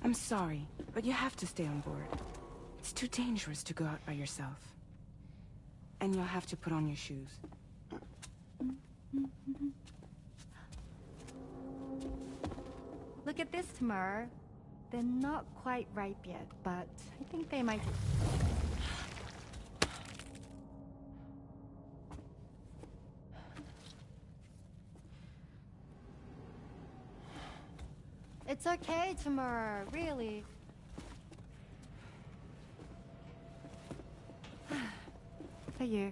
I'm sorry, but you have to stay on board. It's too dangerous to go out by yourself. And you'll have to put on your shoes. Look at this, Tamara. They're not quite ripe yet, but I think they might... It's okay, Tamara, really. For you.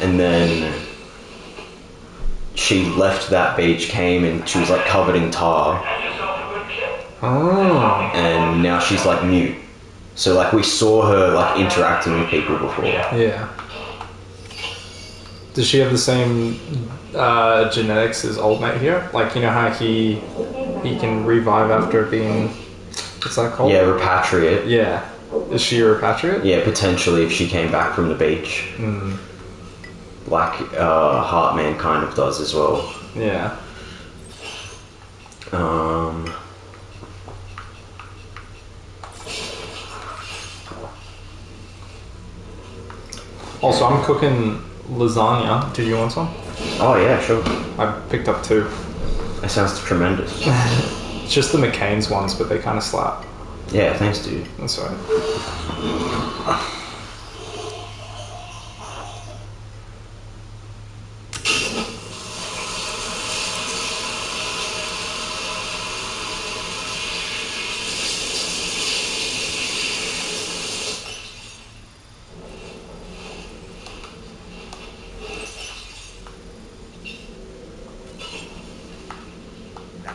And then she left that beach, came, and she was like covered in tar. Oh. And now she's like mute. So like we saw her like interacting with people before. Yeah. Does she have the same genetics as old mate here? Like, you know how he can revive after being, what's that called? Yeah, repatriate. Yeah. Is she a repatriate? Yeah, potentially if she came back from the beach. Mm. Like Heartman kind of does as well. Yeah. Also, I'm cooking lasagna. Do you want some? Oh yeah, sure. I picked up 2. That sounds tremendous. It's just the McCain's ones, but they kind of slap. Yeah, thanks, dude. That's all right.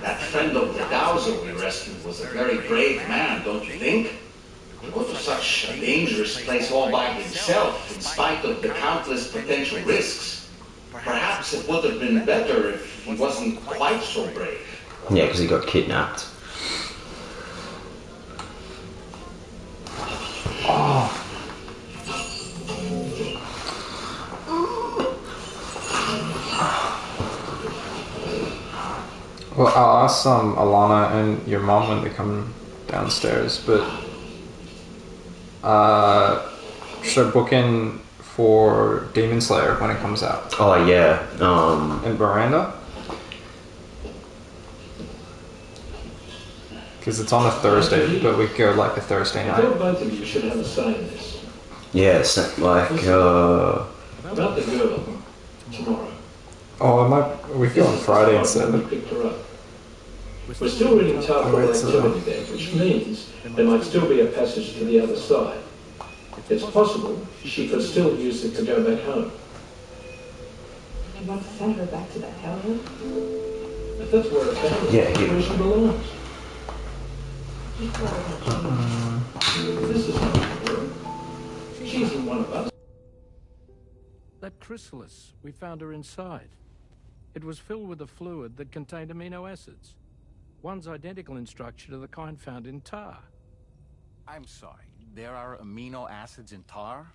That friend of the Dowser we rescued was a very brave man, don't you think? To go to such a dangerous place all by himself, in spite of the countless potential risks. Perhaps it would have been better if he wasn't quite so brave. Yeah, because he got kidnapped. Oh. Well, I'll ask Alana and your mom when they come downstairs, but should I book in for Demon Slayer when it comes out? Oh yeah. In Miranda? Because it's on a Thursday, but we go like a Thursday I thought night. both of you should have a say in this. Yeah, it's like About the girl, tomorrow. Oh, we go on Friday instead. We picked her up. We're still reading Tarkle activity there, which means there might still be a passage to the other side. It's possible she could still use it to go back home. I'd love to send her back to that hellhole. If that's where it goes, Yeah, here. where she belongs. This is not her. She isn't one of us. That chrysalis, we found her inside. It was filled with a fluid that contained amino acids. One's identical in structure to the kind found in tar. I'm sorry, there are amino acids in tar?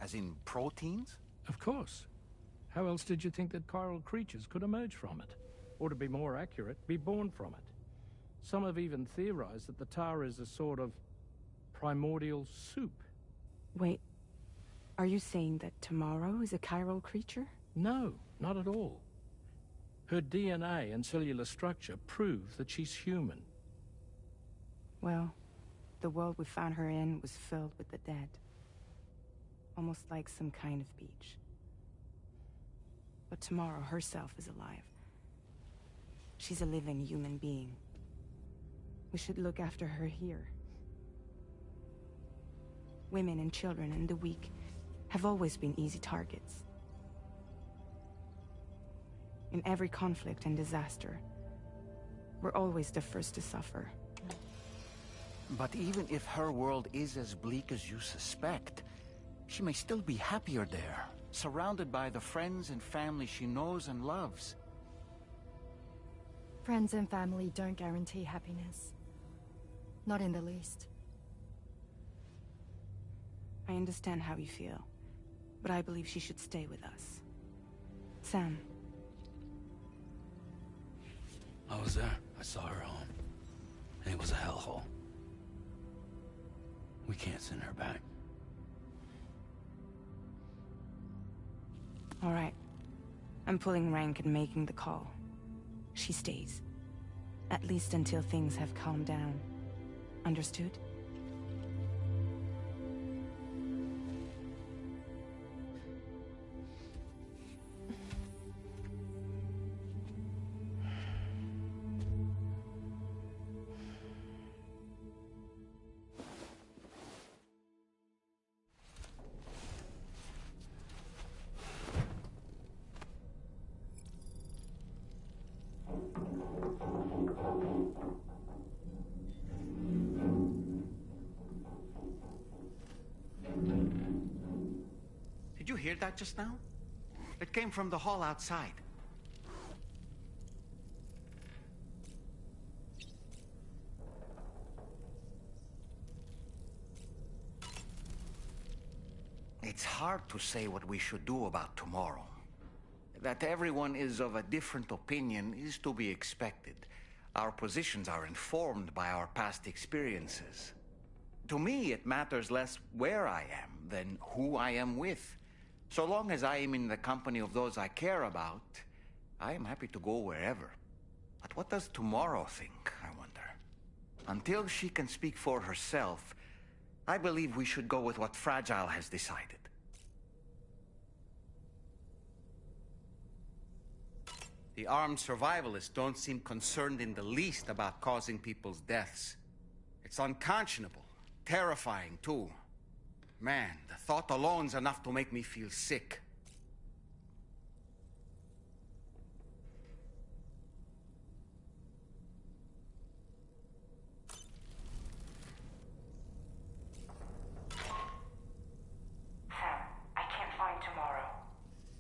As in proteins? Of course. How else did you think that chiral creatures could emerge from it? Or to be more accurate, be born from it? Some have even theorized that the tar is a sort of primordial soup. Wait, are you saying that tomorrow is a chiral creature? No, not at all. Her DNA and cellular structure prove that she's human. Well, the world we found her in was filled with the dead. almost like some kind of beach. But tomorrow herself is alive. She's a living human being. We should look after her here. Women and children and the weak have always been easy targets. In every conflict and disaster, we're always the first to suffer. But even if her world is as bleak as you suspect, she may still be happier there, surrounded by the friends and family she knows and loves. Friends and family don't guarantee happiness. Not in the least. I understand how you feel, but I believe she should stay with us. Sam. I was there. I saw her home. And it was a hellhole. We can't send her back. All right. I'm pulling rank and making the call. She stays. At least until things have calmed down. Understood? Did you hear that just now? It came from the hall outside. It's hard to say what we should do about tomorrow. That everyone is of a different opinion is to be expected. Our positions are informed by our past experiences. To me, it matters less where I am than who I am with. So long as I am in the company of those I care about, I am happy to go wherever. But what does tomorrow think, I wonder? Until she can speak for herself, I believe we should go with what Fragile has decided. The armed survivalists don't seem concerned in the least about causing people's deaths. It's unconscionable, terrifying too. Man, the thought alone's enough to make me feel sick. Sam, I can't find tomorrow.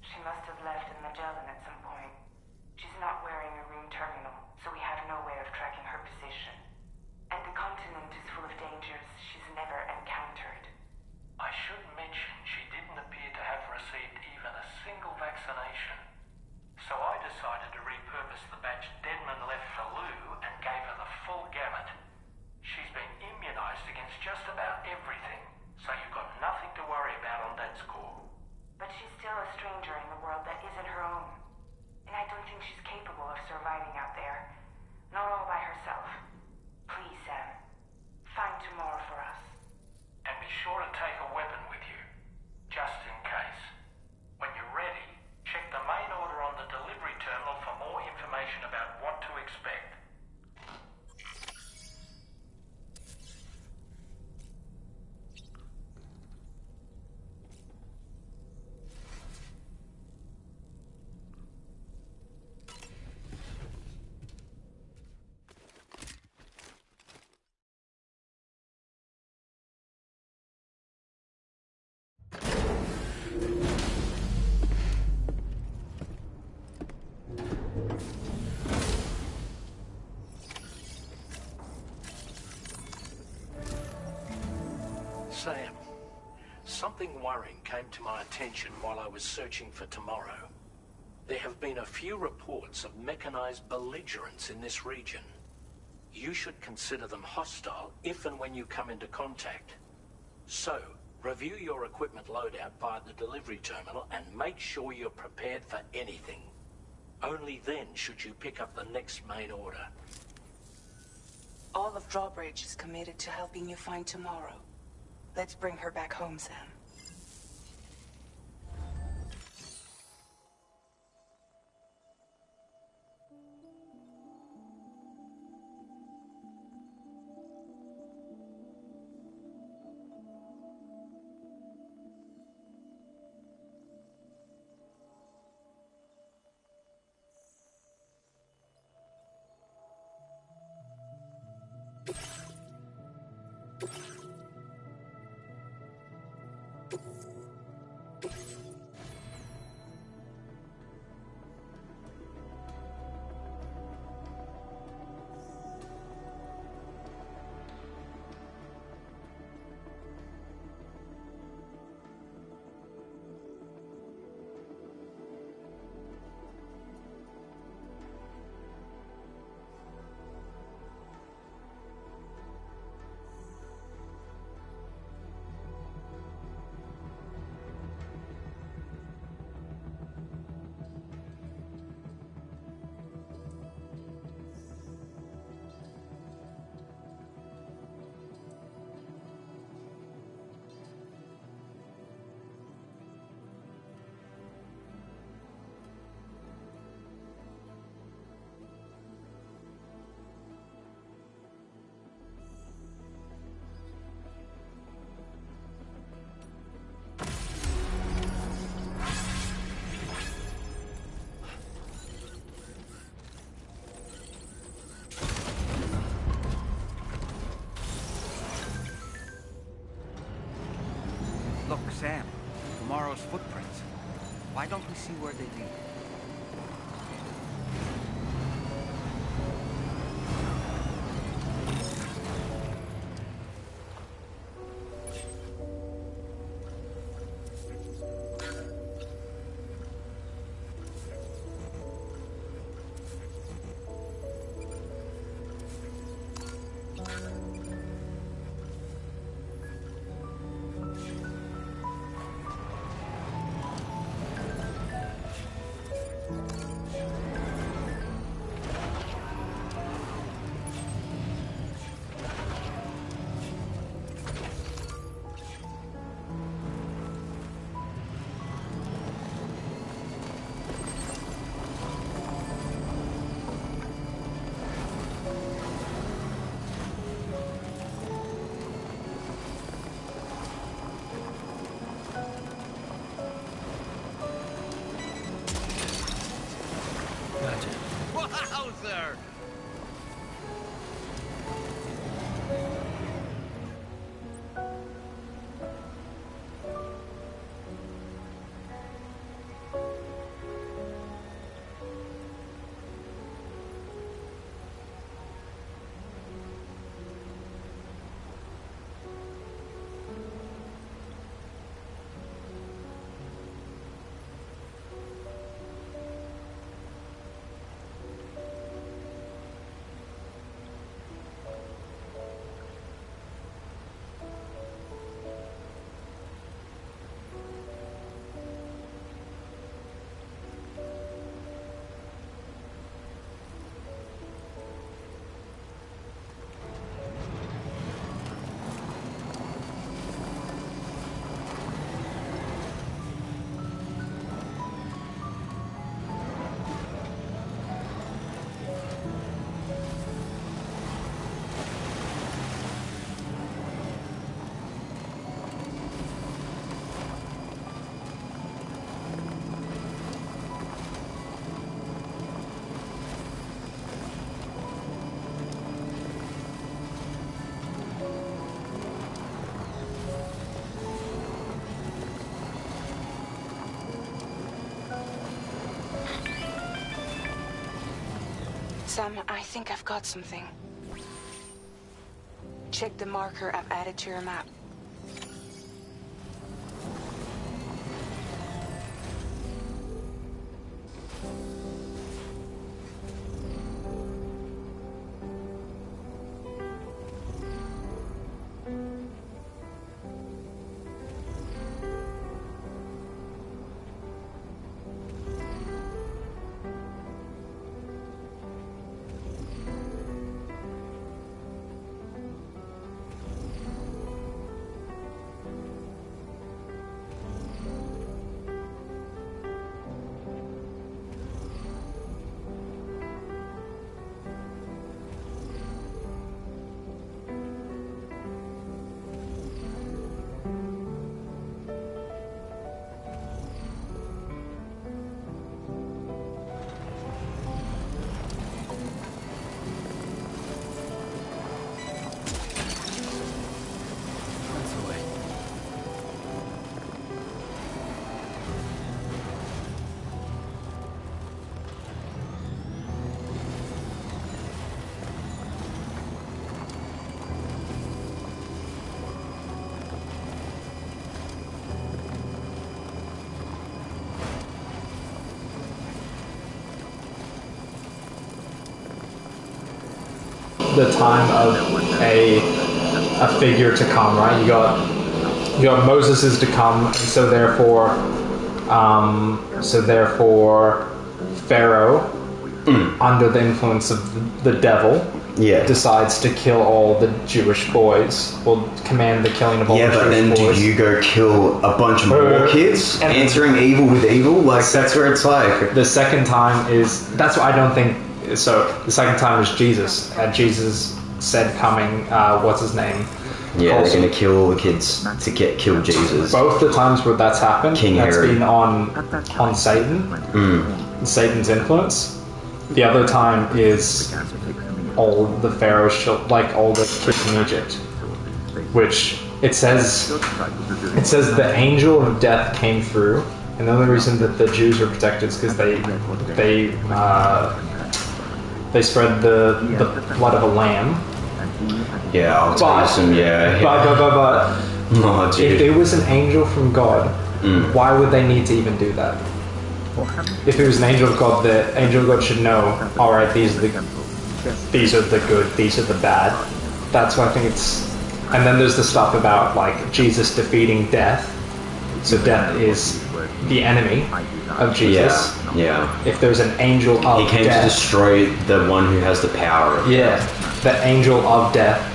She must have left in Magellan at some point. She's not wearing a room terminal, so we have no way of tracking her position. And the continent is full of dangers she's never encountered. I should mention she didn't appear to have received even a single vaccination. So I decided to repurpose the batch Deadman left for Lou and gave her the full gamut. She's been immunized against just about everything, so you've got nothing to worry about on that score. But she's still a stranger in the world that isn't her own. And I don't think she's capable of surviving out there. Not all by herself. Please, Sam. Find tomorrow for us. And be sure to take a weapon with you, just in case. When you're ready, check the main order on the delivery terminal for more information about what to expect. Sam, something worrying came to my attention while I was searching for tomorrow. There have been a few reports of mechanized belligerents in this region. You should consider them hostile if and when you come into contact. So, review your equipment loadout via the delivery terminal and make sure you're prepared for anything. Only then should you pick up the next main order. All of Drawbridge is committed to helping you find tomorrow. Let's bring her back home, Sam. see where they lead. Wowzer! Sam, I think I've got something. Check the marker I've added to your map. The time of a figure to come, right? You got Moses is to come, and so therefore Pharaoh, under the influence of the devil, decides to kill all the Jewish boys. Will command the killing of all the Jewish boys. Yeah, but then do you go kill a bunch more kids? Answering evil with evil? Like, that's where it's like... The second time is... That's what I don't think... So, the second time is Jesus. Jesus said coming, what's his name? Yeah, also, they're going to kill all the kids to kill Jesus. Both the times where that's happened, that's Herod. been on Satan. Satan's influence. The other time is all the Pharaoh's, like all the kids in Egypt, which it says the angel of death came through And the only reason that the Jews were protected is because they spread the blood of a lamb. Yeah, I'll tell you some. Yeah. But Oh, dude. if it was an angel from God, why would they need to even do that? If it was an angel of God, the angel of God should know. All right, these are the good, these are the bad. That's why I think it's. And then there's the stuff about like Jesus defeating death. So death is the enemy of Jesus. Yeah. If there's an angel of death, he came to destroy the one who has the power of death. The angel of death.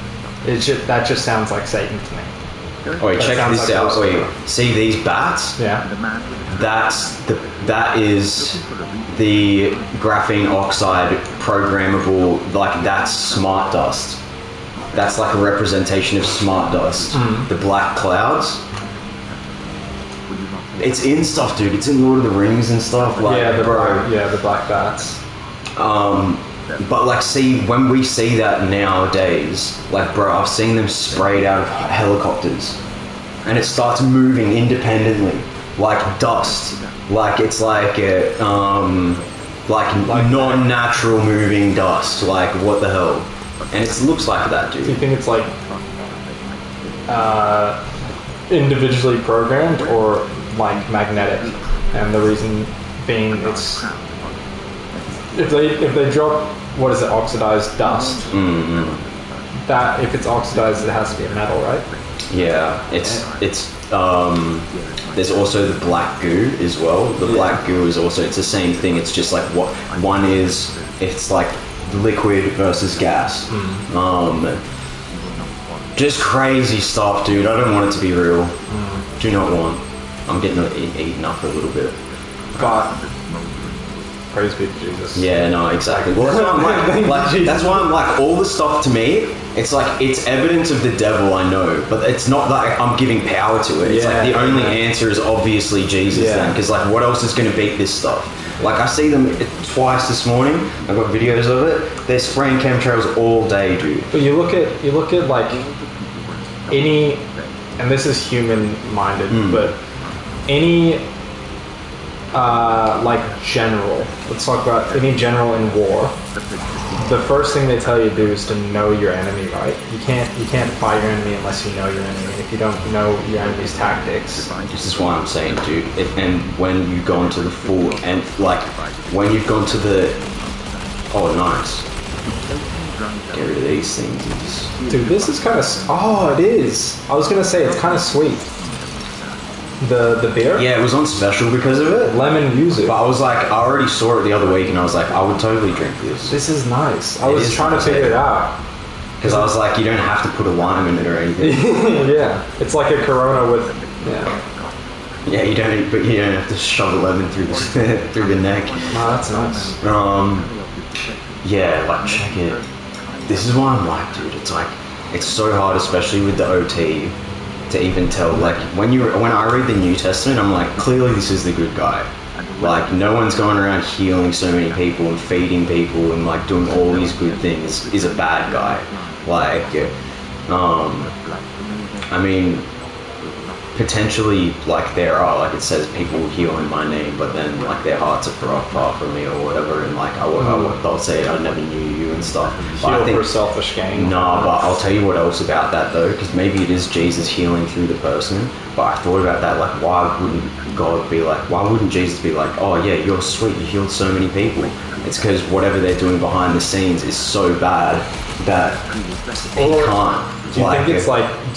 That just sounds like Satan to me. Wait, check this out. Wait, see these bats? Yeah. That is the graphene oxide programmable. Like that's smart dust. That's like a representation of smart dust. The black clouds. It's in stuff, dude. It's in Lord of the Rings and stuff. Like, the black bats. But like, see, when we see that nowadays, like, bro, I've seen them sprayed out of helicopters, and it starts moving independently, like dust. Like it's like non-natural moving dust. Like what the hell? And it looks like that, dude. Do you think it's like individually programmed or like magnetic? And the reason being, it's if they drop oxidized dust. That if it's oxidized, it has to be a metal, right? Yeah, it's there's also the black goo as well. The black goo is also, it's the same thing. It's just like what one is. It's like liquid versus gas. Just crazy stuff, dude. I don't want it to be real. Do not want. I'm getting eaten up a little bit. But praise be to Jesus. Yeah, no, exactly. Well, that's why I'm that's why I'm like, all the stuff to me, it's like, it's evidence of the devil, I know, but it's not like I'm giving power to it. It's like the only answer is obviously Jesus then, because like, what else is going to beat this stuff? Like, I see them twice this morning. I've got videos of it. They're spraying chemtrails all day, dude. But you look at like any, and this is human-minded, but any like general. Let's talk about any general in war. The first thing they tell you to do is to know your enemy, right? You can't fight your enemy unless you know your enemy. And if you don't know your enemy's tactics, this is why I'm saying, dude. And when you go into the full, and like when you've gone to the, oh nice, get rid of these things. Dude, this is kind of. Oh, it is. I was gonna say it's kind of sweet. The beer? Yeah, it was on special because of it. Lemon yuzu. But I was like, I already saw it the other week and I was like, I would totally drink this. This is nice. I was trying to figure it out. Because I was like, you don't have to put a lime in it or anything. Yeah. It's like a Corona with... Yeah, you don't have to shove a lemon through the neck. Oh, that's nice. Yeah, like, check it. This is why I'm like, dude, it's like, it's so hard, especially with the OT, to even tell, like, when I read the New Testament, I'm like, clearly this is the good guy. Like, no one's going around healing so many people and feeding people and like doing all these good things is a bad guy. Like, I mean, potentially, like, there are, like, it says people will heal in my name, but then like their hearts are far from me or whatever, and like they'll say I never knew you and stuff. But Heal I think, for selfish gain. No, but I'll tell you what else about that though, because maybe it is Jesus healing through the person. But I thought about that, like, why wouldn't Jesus be like, oh yeah, you're sweet, you healed so many people? It's because whatever they're doing behind the scenes is so bad that he can't. Do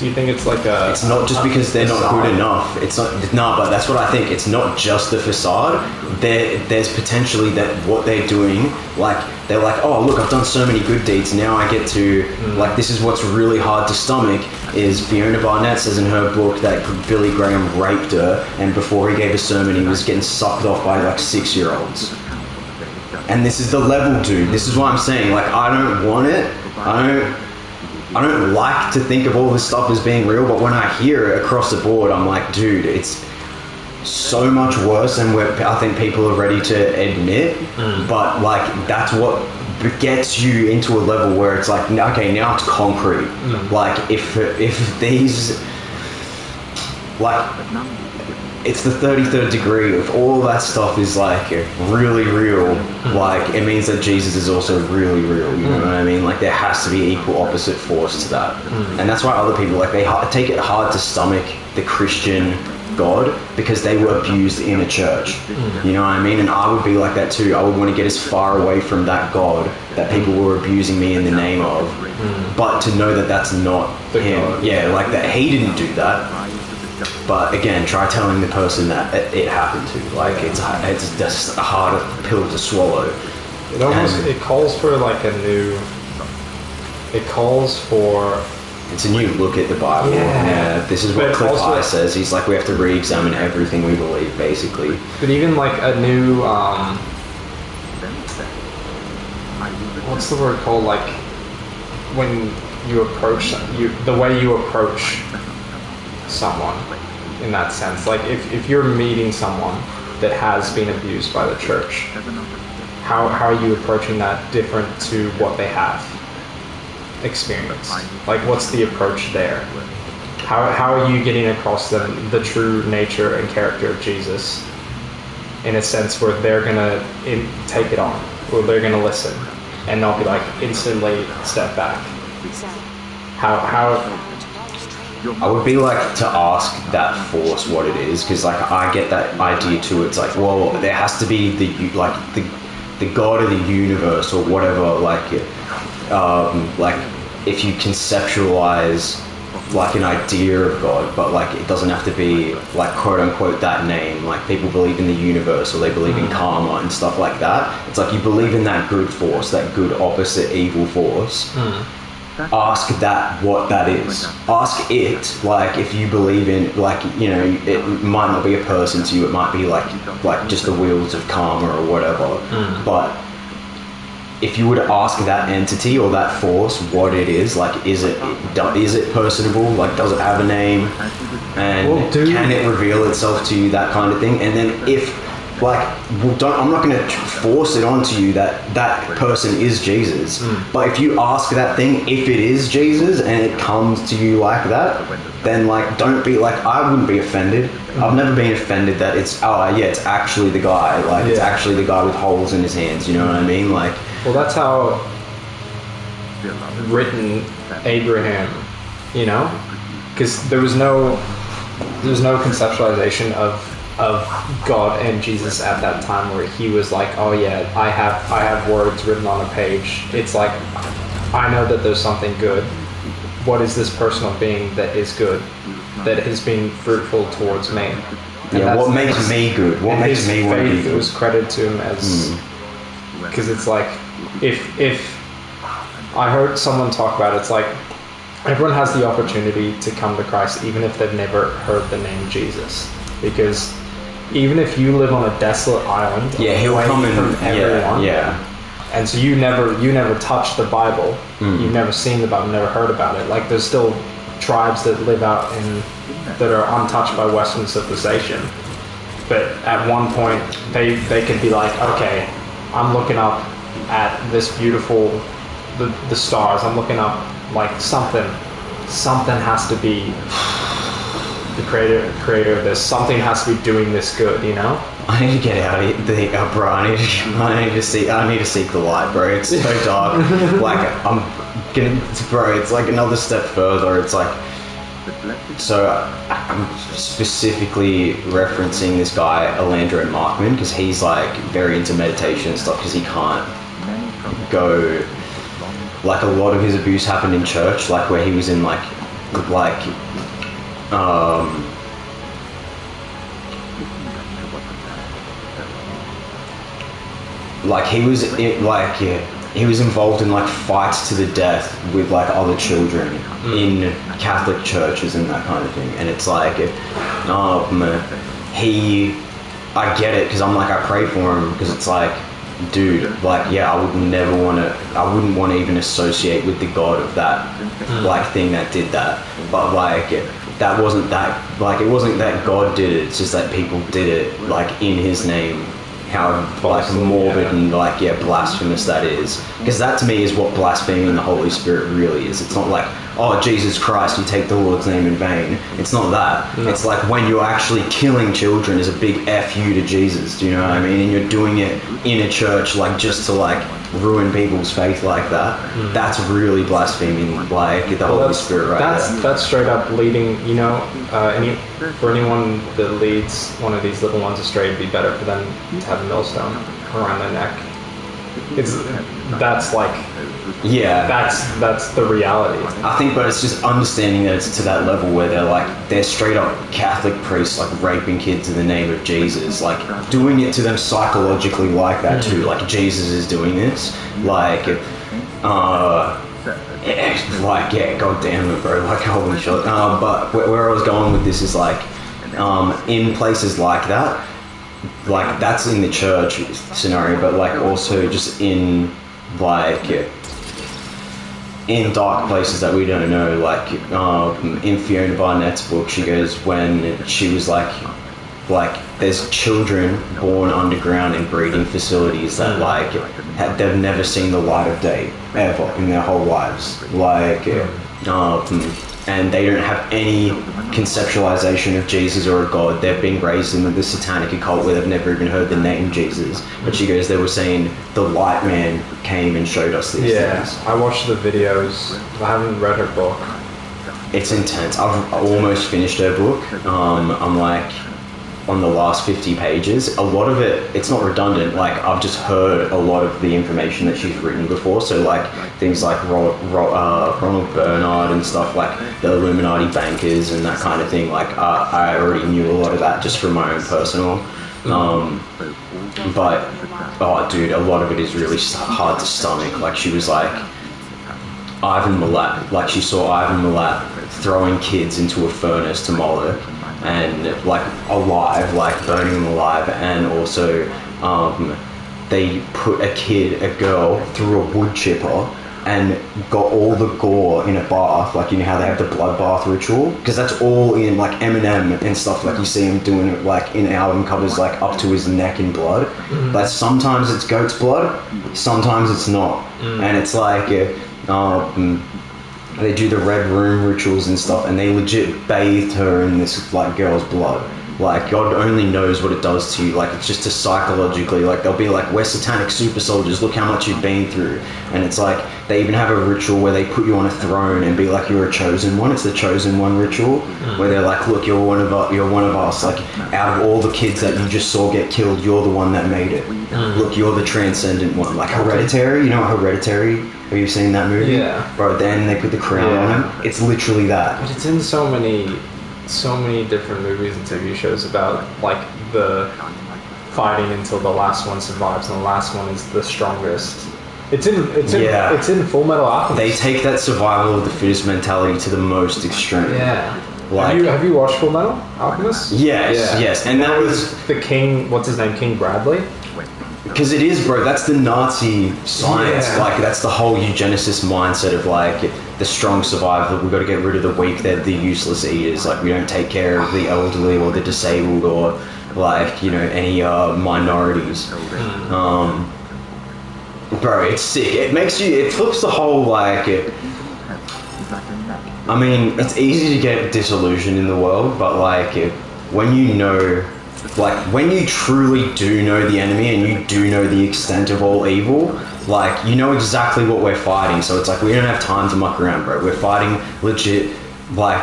you think it's like a... It's not just because they're not good enough. It's not... No, but that's what I think. It's not just the facade. There's potentially that what they're doing, like, they're like, oh, look, I've done so many good deeds. Now I get to... Like, this is what's really hard to stomach, is Fiona Barnett says in her book that Billy Graham raped her, and before he gave a sermon, he was getting sucked off by, like, 6-year-olds. And this is the level, dude. This is what I'm saying. Like, I don't want it. I don't like to think of all this stuff as being real, but when I hear it across the board, I'm like, dude, it's so much worse than what I think people are ready to admit. But like, that's what gets you into a level where it's like, okay, now it's concrete. Like, if these, like, it's the 33rd degree. If all that stuff is like really real, like it means that Jesus is also really real. You know what I mean? Like there has to be equal opposite force to that, and that's why other people like they take it hard to stomach the Christian God because they were abused in a church. You know what I mean? And I would be like that too. I would want to get as far away from that God that people were abusing me in the name of, but to know that that's not him. God. Yeah, like that he didn't do that. But again, try telling the person that it happened to. Like it's just a harder pill to swallow. It almost it calls for like a new. It calls for. It's a new look at the Bible. Yeah, this is what Cliff High says. He's like, we have to re-examine everything we believe, basically. But even like a new, what's the word called? Like when you approach the way you approach someone, in that sense. Like if you're meeting someone that has been abused by the church, how are you approaching that different to what they have experience? Like what's the approach there? How are you getting across them the true nature and character of Jesus in a sense where they're gonna take it on, or they're gonna listen and not be like instantly step back? How I would be like to ask that force what it is, because like I get that idea too. It's like, well, there has to be the God of the universe or whatever, like if you conceptualize like an idea of God, but like it doesn't have to be like quote unquote that name. Like people believe in the universe or they believe in karma and stuff like that. It's like you believe in that good force, that good opposite evil force. Ask that what that is. Ask it, like if you believe in, like, you know, it might not be a person to you, it might be like just the wheels of karma or whatever. But if you would ask that entity or that force what it is, like is it personable, like does it have a name, and can it reveal itself to you, that kind of thing. And then if like, I'm not going to force it onto you that that person is Jesus, but if you ask that thing if it is Jesus and it comes to you like that, then like don't be like, I wouldn't be offended. I've never been offended that it's it's actually the guy, like it's actually the guy with holes in his hands, you know what I mean? Like, well, that's how written Abraham, you know, because there was no conceptualization of God and Jesus at that time where he was like, oh yeah, I have words written on a page. It's like, I know that there's something good. What is this personal being that is good, that has been fruitful towards me? And what makes me good? What makes me want to be good? It was credited to him as, because it's like, if I heard someone talk about it, it's like everyone has the opportunity to come to Christ even if they've never heard the name Jesus, because even if you live on a desolate island, he'll come in from everyone. And so you never touched the Bible, you've never seen the Bible, never heard about it. Like there's still tribes that live out that are untouched by Western civilization. But at one point, they could be like, okay, I'm looking up at this beautiful, the stars. I'm looking up like something has to be the creator of this. Something has to be doing this good, you know? I need to get out of here, bro. I need to seek the light, bro. It's so dark. Like it's like another step further. It's like, so I'm specifically referencing this guy Alandro Markman because he's like very into meditation and stuff, because he can't go, like a lot of his abuse happened in church, like where he was in like he was involved in like fights to the death with like other children in Catholic churches and that kind of thing. And it's like, I get it, because I'm like, I pray for him, because it's like, dude, like, I wouldn't want to even associate with the God of that like thing that did that. But like that wasn't that, like, it wasn't that God did it, it's just that people did it like in his name, how like morbid and like blasphemous that is, because that to me is what blaspheming the Holy Spirit really is. It's not like, oh Jesus Christ, you take the Lord's name in vain. It's not that. No. It's like when you're actually killing children is a big F you to Jesus, do you know what I mean? And you're doing it in a church like just to like ruin people's faith like that. That's really blaspheming like the Holy Spirit right there. That's straight up leading, you know, for anyone that leads one of these little ones astray, it'd be better for them to have a millstone around their neck. That's the reality. I think, but it's just understanding that it's to that level where they're straight up Catholic priests like raping kids in the name of Jesus, like doing it to them psychologically like that too. Like Jesus is doing this, god damn it, bro, like holy shit. But where I was going with this is like, in places like that, like that's in the church scenario, but like also just in like in dark places that we don't know, like in Fiona Barnett's book, she goes when she was like there's children born underground in breeding facilities that like they've never seen the light of day ever in their whole lives, and they don't have any conceptualization of Jesus or a God. They've been raised in the satanic occult where they've never even heard the name Jesus. But she goes, they were saying the light man came and showed us these things. I watched the videos. I haven't read her book. It's intense. I've almost finished her book. I'm like on the last 50 pages. A lot of it, it's not redundant. Like I've just heard a lot of the information that she's written before. So like things like Ronald Bernard and stuff, like the Illuminati bankers and that kind of thing. Like I already knew a lot of that just from my own personal. But oh dude, a lot of it is really hard to stomach. Like she was like Ivan Milat, like she saw Ivan Milat throwing kids into a furnace to Moloch, and like alive, like burning them alive, and also they put a girl through a wood chipper and got all the gore in a bath, like you know how they have the bloodbath ritual, because that's all in like Eminem and stuff, like you see him doing it like in album covers, like up to his neck in blood. But sometimes it's goat's blood, sometimes it's not, and it's like they do the red room rituals and stuff, and they legit bathed her in this like girl's blood. Like God only knows what it does to you. Like it's just to psychologically, like they'll be like, we're satanic super soldiers, look how much you've been through. And it's like they even have a ritual where they put you on a throne and be like, you're a chosen one. It's the chosen one ritual, where they're like, look, you're one of us. Like out of all the kids that you just saw get killed, you're the one that made it. Look, you're the transcendent one. Like Hereditary, you know what Hereditary? Have you seen that movie? Yeah. Bro, then they put the crown on him. It's literally that. But it's in so many different movies and TV shows about like the fighting until the last one survives and the last one is the strongest. It's in Full Metal Alchemist. They take that survival of the fittest mentality to the most extreme. Yeah. Like, have you watched Full Metal Alchemist? Yes. And that was the King. What's his name? King Bradley. Because it is, bro. That's the Nazi science. Yeah. Like that's the whole eugenicist mindset of like the strong survive. We've got to get rid of the weak. They're the useless eaters. Like we don't take care of the elderly or the disabled or like any minorities. Bro, it's sick. It flips the whole like. I mean, it's easy to get disillusioned in the world, but like when you know. Like, when you truly do know the enemy and you do know the extent of all evil, like, you know exactly what we're fighting. So it's like, we don't have time to muck around, bro. We're fighting legit, like,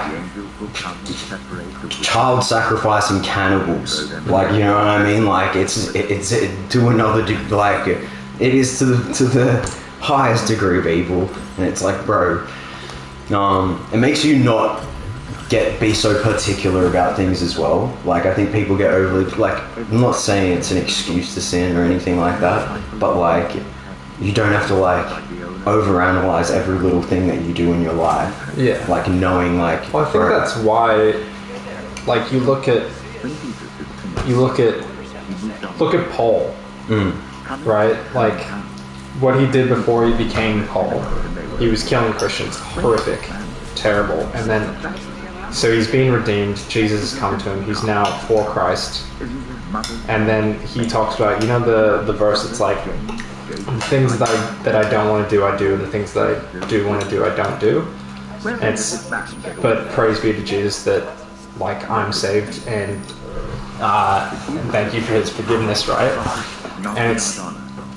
child sacrificing cannibals. Like, you know what I mean? Like, it's to another, like, it is to the highest degree of evil. And it's like, bro, it makes you not be so particular about things as well. Like I think people get overly, like, I'm not saying it's an excuse to sin or anything like that, but like you don't have to like overanalyze every little thing that you do in your life. Yeah. Like knowing like. Well, I think that's why, like look at Paul, right? Like what he did before he became Paul, he was killing Christians, horrific, terrible, and then so he's been redeemed. Jesus has come to him. He's now for Christ. And then he talks about, you know, the verse that's like, the things that I don't want to do, I do. The things that I do want to do, I don't do. But praise be to Jesus that, like, I'm saved, and thank you for his forgiveness, right? And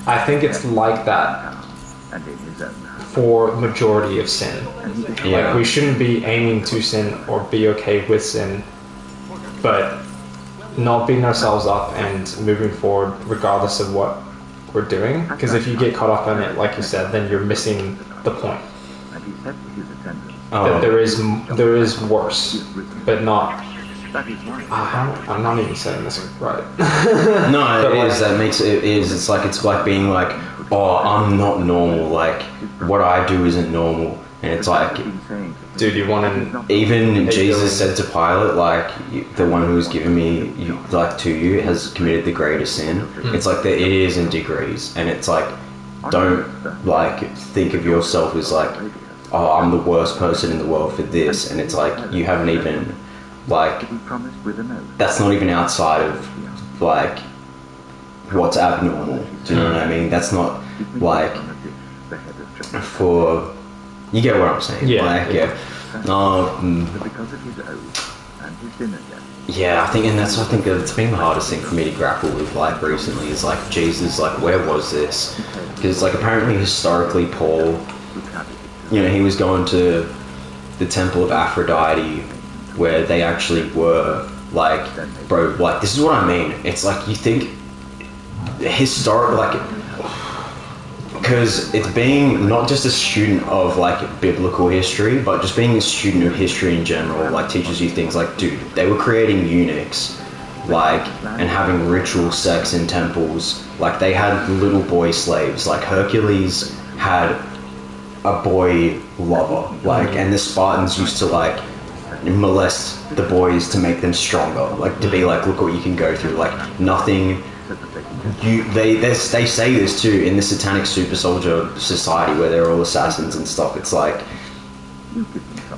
I think it's like that for majority of sin. Yeah. Like, we shouldn't be aiming to sin or be okay with sin, but not beating ourselves up and moving forward regardless of what we're doing. Because if you get caught up in it, like you said, then you're missing the point. That there is worse, but not. I'm not even saying this right. No, it is. That makes it is. It's like being like, oh, I'm not normal. Like, what I do isn't normal, and it's like, dude, you want to. Even Jesus said to Pilate, like, the one who was given me, to you, has committed the greatest sin. It's like that. It is in degrees, and it's like, don't like think of yourself as like, oh, I'm the worst person in the world for this, and it's like you haven't even. Like, that's not even outside of, like, what's abnormal. Do you know what I mean? That's not, like, for... You get what I'm saying? Yeah. Like, yeah. Yeah, I think it's been the hardest thing for me to grapple with, like, recently, is, like, Jesus, like, where was this? Because, like, apparently, historically, Paul, you know, he was going to the temple of Aphrodite, where they actually were, like, bro, like, this is what I mean. It's like, you think, historic, like, because it's being not just a student of, like, biblical history, but just being a student of history in general, like, teaches you things like, dude, they were creating eunuchs, like, and having ritual sex in temples. Like, they had little boy slaves. Like, Hercules had a boy lover, like, and the Spartans used to, like, molest the boys to make them stronger, like, to be like, look what you can go through, like, nothing. They say this too in the satanic super soldier society where they're all assassins and stuff. It's like,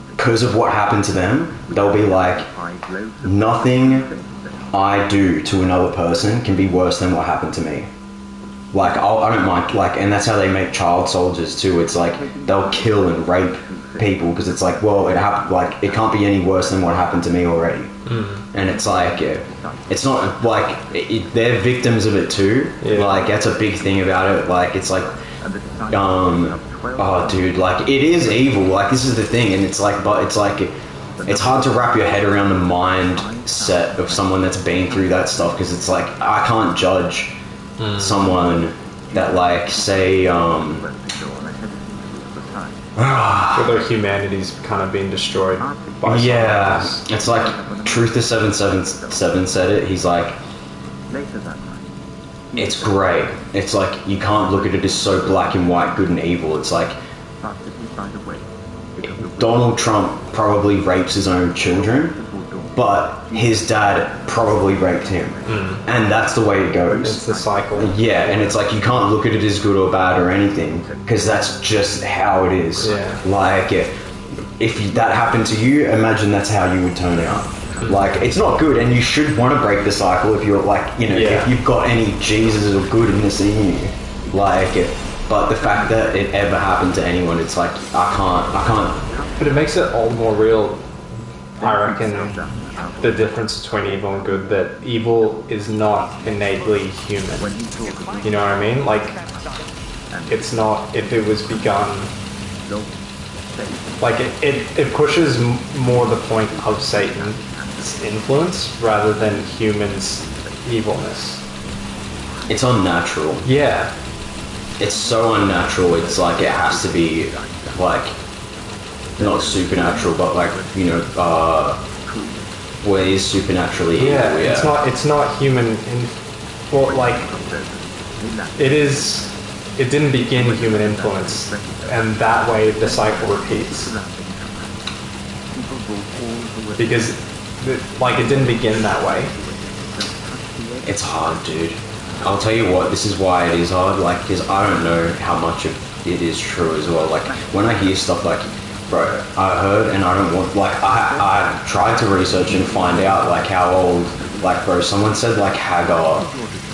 because of what happened to them, they'll be like, nothing I do to another person can be worse than what happened to me. Like, I don't mind, like, and that's how they make child soldiers too. It's like, they'll kill and rape people because it's like, well, it happened, like, it can't be any worse than what happened to me already. And it's like, it's not like they're victims of it too. Like, that's a big thing about it. Like, it's like, oh, dude, like, it is evil. Like, this is the thing, and it's like, but it's like, it's hard to wrap your head around the mindset of someone that's been through that stuff, because it's like, I can't judge someone that, like, say, where their humanity's kind of being destroyed by it's like Truth the 777 said it. He's like, it's grey. It's like, you can't look at it as so black and white, good and evil. It's like, Donald Trump probably rapes his own children, but his dad probably raped him, and that's the way it goes. It's the cycle. Yeah, and it's like, you can't look at it as good or bad or anything, because that's just how it is. Like, if that happened to you, imagine that's how you would turn out. Like, it's not good, and you should want to break the cycle if you're, like, you know, if you've got any Jesus or goodness in you. Like, but the fact that it ever happened to anyone, it's like, I can't. But it makes it all more real, I reckon, the difference between evil and good, that evil is not innately human. You know what I mean? Like, it's not, if it was begun, like, it pushes more the point of Satan's influence rather than humans' evilness. It's unnatural. Yeah. It's so unnatural, it's like, it has to be, like, not supernatural, but, like, you know, well, it is supernaturally evil, it's not human, well, like, it didn't begin human influence, and that way the cycle repeats. Because, like, it didn't begin that way. It's hard, dude. I'll tell you what, this is why it is hard, like, because I don't know how much of it is true as well. Like, when I hear stuff like, Bro, I heard, and I don't want, like, I tried to research and find out, like, how old, like, bro, someone said, like, Hagar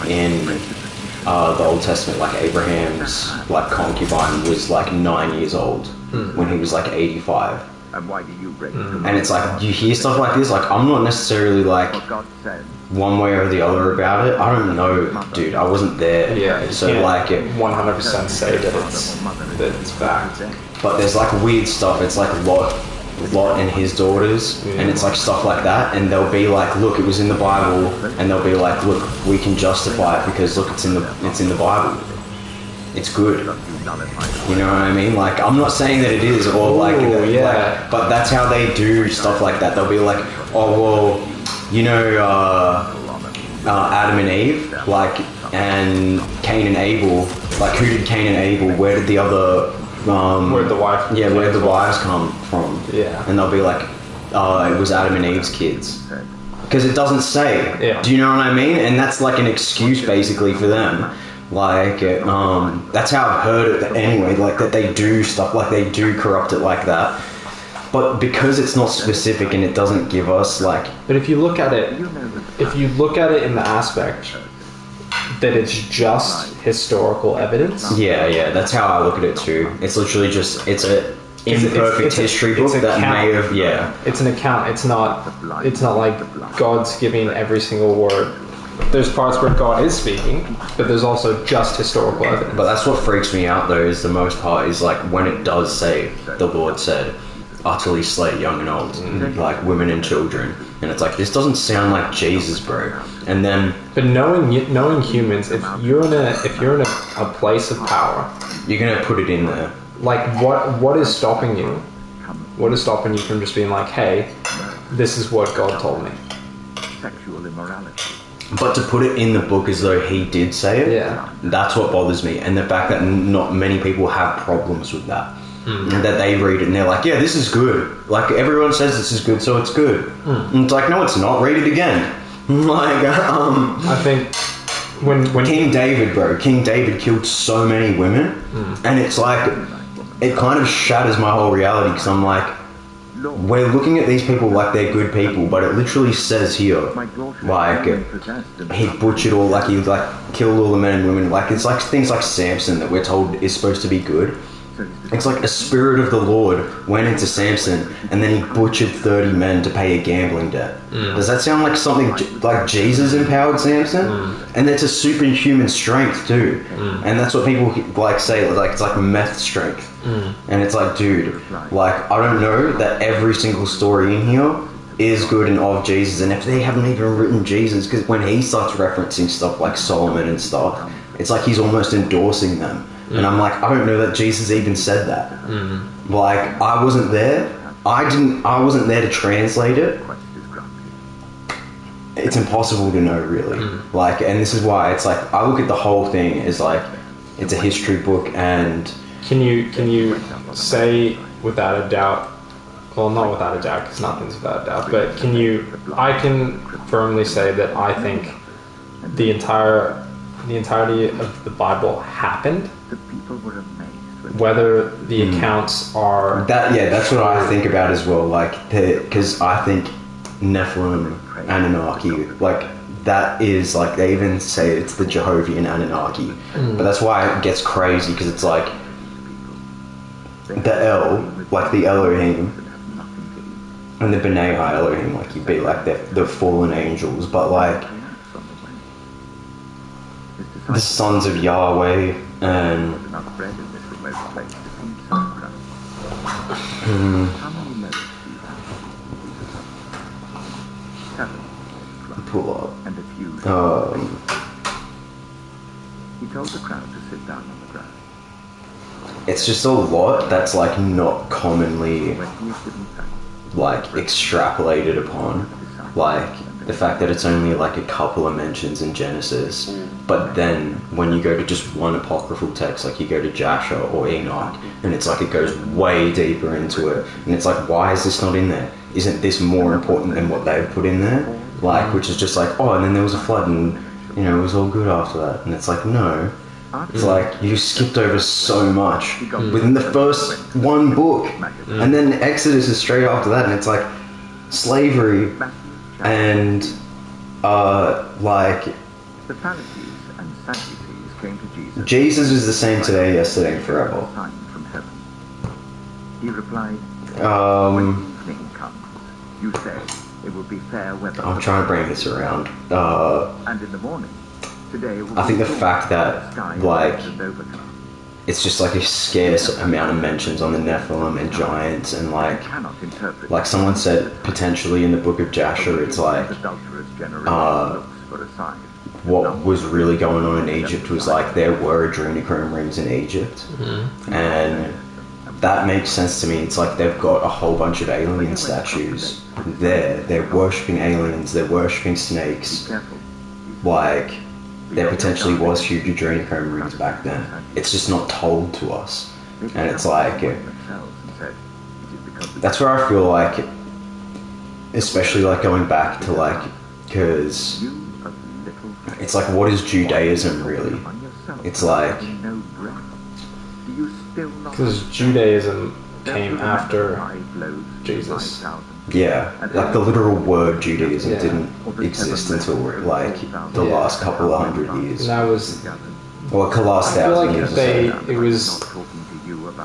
in the Old Testament, like, Abraham's, like, concubine was, like, 9 years old when he was, like, 85. And why do you break And it's like, you hear stuff like this, like, I'm not necessarily, like, one way or the other about it. I don't know, dude, I wasn't there. Yeah, so, can't like, 100% say that it's fact. But there's, like, weird stuff. It's, like, Lot and his daughters, and it's like stuff like that, and they'll be like, look, it was in the Bible, and they'll be like, look, we can justify it because look, it's in the Bible. It's good. You know what I mean? Like, I'm not saying that it is, or like, but that's how they do stuff like that. They'll be like, oh well, you know, Adam and Eve, like, and Cain and Abel, like, who did Cain and Abel? Where did the other where'd the wife? Yeah, where'd the wives come from? Yeah, and they'll be like, it was Adam and Eve's kids, because it doesn't say. Yeah. Do you know what I mean? And that's like an excuse basically for them. Like, that's how I've heard it anyway. Like that they do stuff like they do corrupt it like that. But because it's not specific and it doesn't give us like. But if you look at it, in the aspect that it's just historical evidence. Yeah, that's how I look at it too. It's literally just, it's a imperfect history book that may have, It's an account. It's not like God's giving every single word. There's parts where God is speaking, but there's also just historical evidence. But that's what freaks me out though, is the most part is like when it does say, the Lord said, utterly slay young and old, like women and children, and it's like, this doesn't sound like Jesus, bro. And then, but knowing humans, if you're in a place of power, you're gonna put it in there. Like, what is stopping you? What is stopping you from just being like, hey, this is what God told me? Sexual immorality. But to put it in the book as though he did say it, that's what bothers me, and the fact that not many people have problems with that. That they read it and they're like, yeah, this is good. Like, everyone says this is good, so it's good. And it's like, no, it's not. Read it again. Like, I think when King David, bro, King David killed so many women, and it's like, it kind of shatters my whole reality, because I'm like, we're looking at these people like they're good people, but it literally says here, like, he butchered all, like, he, like, killed all the men and women. Like, it's like things like Samson that we're told is supposed to be good. It's like a spirit of the Lord went into Samson and then he butchered 30 men to pay a gambling debt. Does that sound like something like Jesus empowered Samson? And it's a superhuman strength too. And that's what people like say, like it's like meth strength. And it's like, dude, like, I don't know that every single story in here is good and of Jesus, and if they haven't even written Jesus, because when he starts referencing stuff like Solomon and stuff, it's like he's almost endorsing them. And I'm like, I don't know that Jesus even said that. Like, I wasn't there. I wasn't there to translate it. It's impossible to know, really. Like, and this is why it's like, I look at the whole thing as like, it's a history book. And can you say without a doubt, well, not without a doubt, because nothing's without a doubt, but I can firmly say that I think the entirety of the Bible happened. The people were amazed. Whether the accounts are that's what I think about as well. Like, because I think Nephilim, Anunnaki, like that is like, they even say it's the Jehovian Anunnaki, but that's why it gets crazy, because it's like the El, like the Elohim, and the B'nai Elohim, like you'd be like the fallen angels, but like the sons of Yahweh and pull up. And a few. He told the crowd to sit down on the ground. It's just a lot that's like not commonly like extrapolated upon, like the fact that it's only like a couple of mentions in Genesis, but then when you go to just one apocryphal text, like you go to Jasher or Enoch, and it's like it goes way deeper into it, and it's like, why is this not in there? Isn't this more important than what they've put in there? Like, which is just like, oh, and then there was a flood, and you know, it was all good after that, and it's like, no, It's like you skipped over so much within the first one book, and then Exodus is straight after that, and it's like slavery and like The Pharisees and Sadducees came to Jesus. Jesus is the same today, yesterday, and forever. Sign from heaven. He replied, when evening comes, you say it will be fair weather. I'm trying to bring this around. And in the morning, today will I think be the cool, fact that sky like and overcast. it's just like a scarce amount of mentions on the Nephilim and giants, and like someone said potentially in the book of Jasher, it's like what was really going on in Egypt was like there were adrenochrome rings in Egypt, and that makes sense to me. It's like they've got a whole bunch of alien statues there. They're worshipping aliens. They're worshipping snakes. Like there potentially was huge adrenochrome rings back then. It's just not told to us, and it's like that's where I feel like, especially like going back to like, because it's like, what is Judaism really? It's like, because Judaism came after Jesus. Yeah, like the literal word Judaism didn't exist until like the last couple of hundred years. And that was, well, the last I feel 1,000 like years.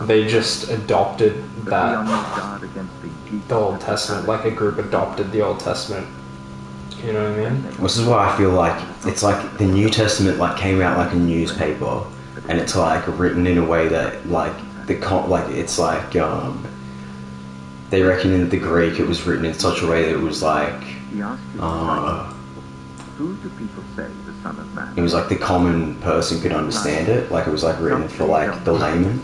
they just adopted that, the Old Testament, like a group adopted the Old Testament. You know what I mean? This is why I feel like it's like the New Testament like came out like a newspaper, and it's like written in a way that like it's like they reckon in the Greek it was written in such a way that it was like Who do people say the Son of Man? it was like the common person could understand it, like it was like written for like the layman.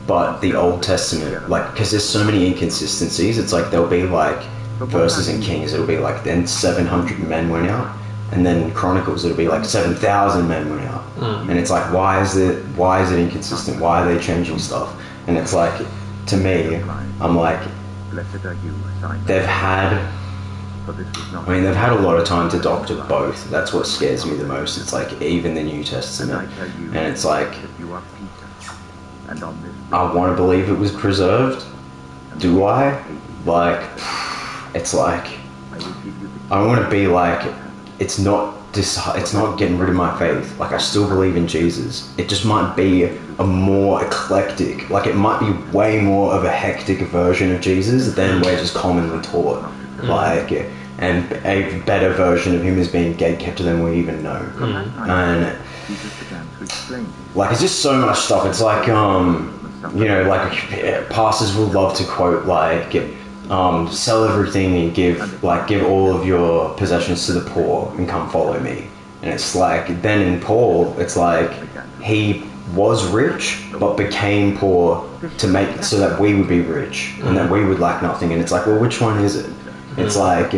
But the Old Testament, like, because there's so many inconsistencies, it's like there'll be like verses in Kings, it'll be like then 700 men went out, and then Chronicles it'll be like 7,000 men went out, and it's like why is it inconsistent? Why are they changing stuff? And it's like, to me, I'm like, they've had a lot of time to doctor both. That's what scares me the most. It's like even the New Testament, and it's like I want to believe it was preserved. Do I? Like, it's like I want to be like, it's not getting rid of my faith. Like, I still believe in Jesus. It just might be a more eclectic, like it might be way more of a hectic version of Jesus than we're just commonly taught. Like, and a better version of him is being gatekept than we even know. And like, it's just so much stuff. It's like, you know, like pastors will love to quote like, sell everything and give all of your possessions to the poor and come follow me. And it's like, then in Paul, it's like he was rich but became poor to make so that we would be rich and that we would lack nothing. And it's like, well, which one is it? It's like,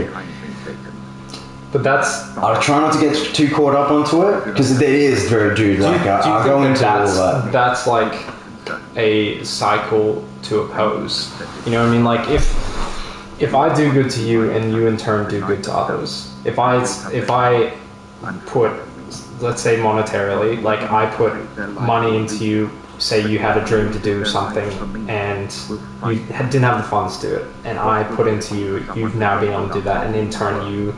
but that's, I try not to get too caught up onto it, because it is very, dude, like I go into all that. That's like a cycle to oppose. You know what I mean? Like if I do good to you and you in turn do good to others, if I put, let's say monetarily, like I put money into you, say you had a dream to do something and you didn't have the funds to do it, and I put into you, you've now been able to do that, and in turn you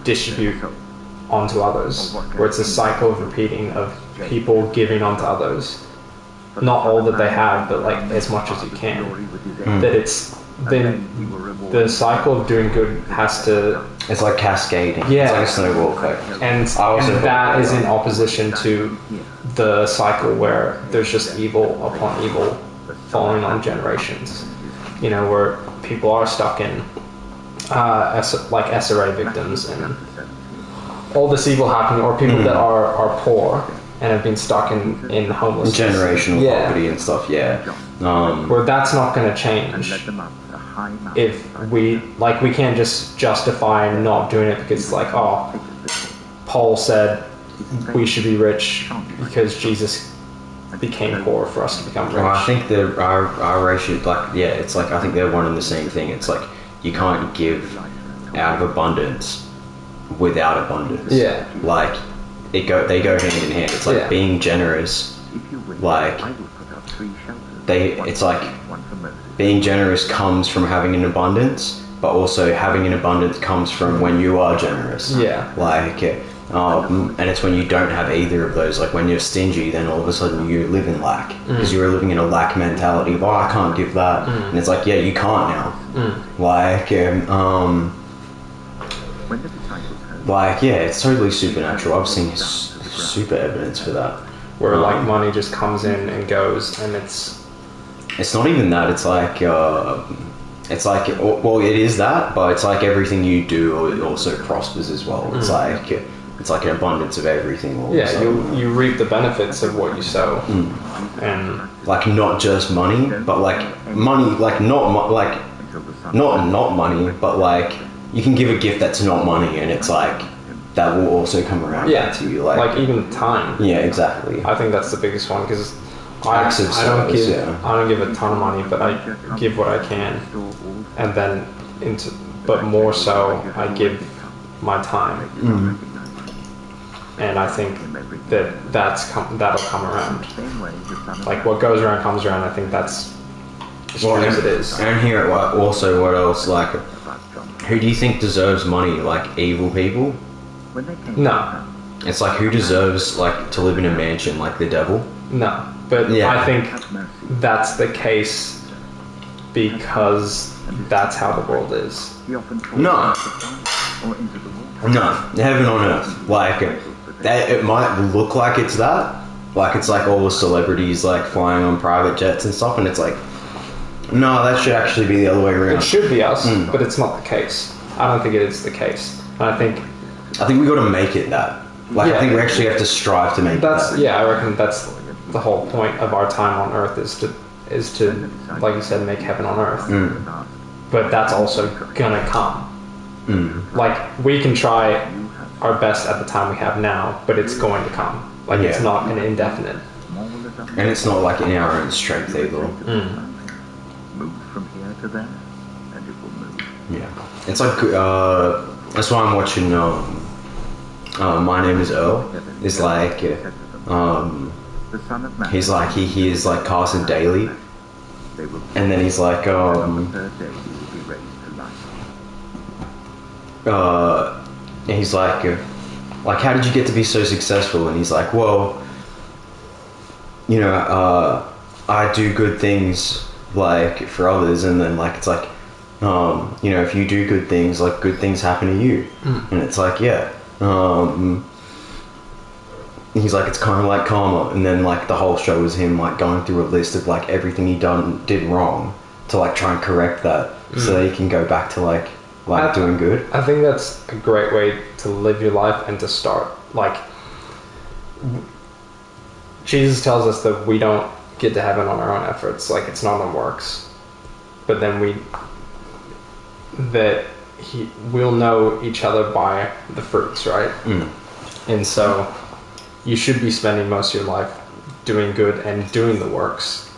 distribute onto others, where it's a cycle of repeating of people giving onto others, not all that they have, but like as much as you can. That it's then the cycle of doing good has to, it's like cascading. Yeah, it's like a snowball effect. And that is in opposition to the cycle where there's just evil upon evil following on generations. You know, where people are stuck in like SRA victims and all this evil happening, or people that are poor and have been stuck in homelessness, generational poverty and stuff. Where that's not going to change if we can't just justify not doing it because like, oh, Paul said we should be rich because Jesus became poor for us to become rich. Well, I think our ratio, like, yeah, it's like, I think they're one and the same thing. It's like you can't give out of abundance without abundance. Yeah. Like, they go hand in hand. It's like being generous, like it's like being generous comes from having an abundance, but also having an abundance comes from when you are generous. Yeah. Like, and it's when you don't have either of those. Like when you're stingy, then all of a sudden you live in lack because you're living in a lack mentality of, oh, I can't give that, and it's like, yeah, you can't now. Like, yeah, it's totally supernatural. I've seen super evidence for that. Where like money just comes in and goes, and it's not even that. It's like well, it is that, but it's like everything you do it also prospers as well. It's like an abundance of everything. Yeah, you reap the benefits of what you sow, and like not just money, but like money, like not money, but like you can give a gift that's not money, and it's like that will also come around to you. Like even time. Yeah, exactly. I think that's the biggest one because I don't give a ton of money, but I give what I can, and then but more so I give my time, and I think that'll come around. Like what goes around comes around. I think that's as true as it is. And here, also, what else? Like, who do you think deserves money? Like evil people? No. It's like who deserves like to live in a mansion? Like the devil? No. But I think that's the case because that's how the world is. No, heaven on earth. Like it might look like it's that. Like it's like all the celebrities like flying on private jets and stuff, and it's like, no, that should actually be the other way around. It should be us, but it's not the case. I don't think it is the case. And I think we got to make it that. Like I think we actually have to strive to make that. Yeah, I reckon that's the whole point of our time on Earth is to, like you said, make heaven on Earth. But that's also gonna come. Like we can try our best at the time we have now, but it's going to come. Like it's not an indefinite. And it's not like in our own strength either. Move from here to there, and it will move. Yeah, it's like that's why I'm watching. My Name Is Earl. It's like he's like he hears like Carson Daly, and then he's like he's like how did you get to be so successful? And he's like, well, you know, I do good things like for others, and then like it's like you know, if you do good things, like good things happen to you. And it's like, yeah. He's like, it's kind of like karma. And then like the whole show is him like going through a list of like everything he did wrong to like try and correct that so that he can go back to like doing good. I think that's a great way to live your life and to start. Like Jesus tells us that we don't get to heaven on our own efforts, like it's not on works, but then we'll know each other by the fruits, right? And so you should be spending most of your life doing good and doing the works,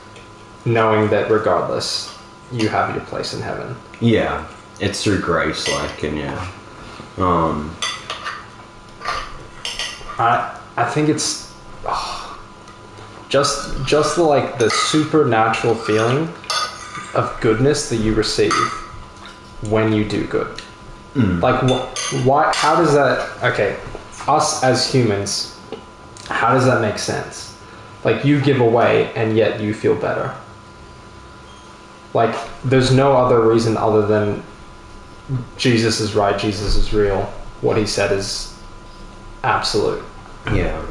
knowing that regardless you have your place in heaven. Yeah, it's through grace, like, and I think it's just the like the supernatural feeling of goodness that you receive when you do good. Like why? How does that? Okay, us as humans, how does that make sense? Like you give away and yet you feel better. Like there's no other reason other than Jesus is right, Jesus is real. What he said is absolute. Yeah.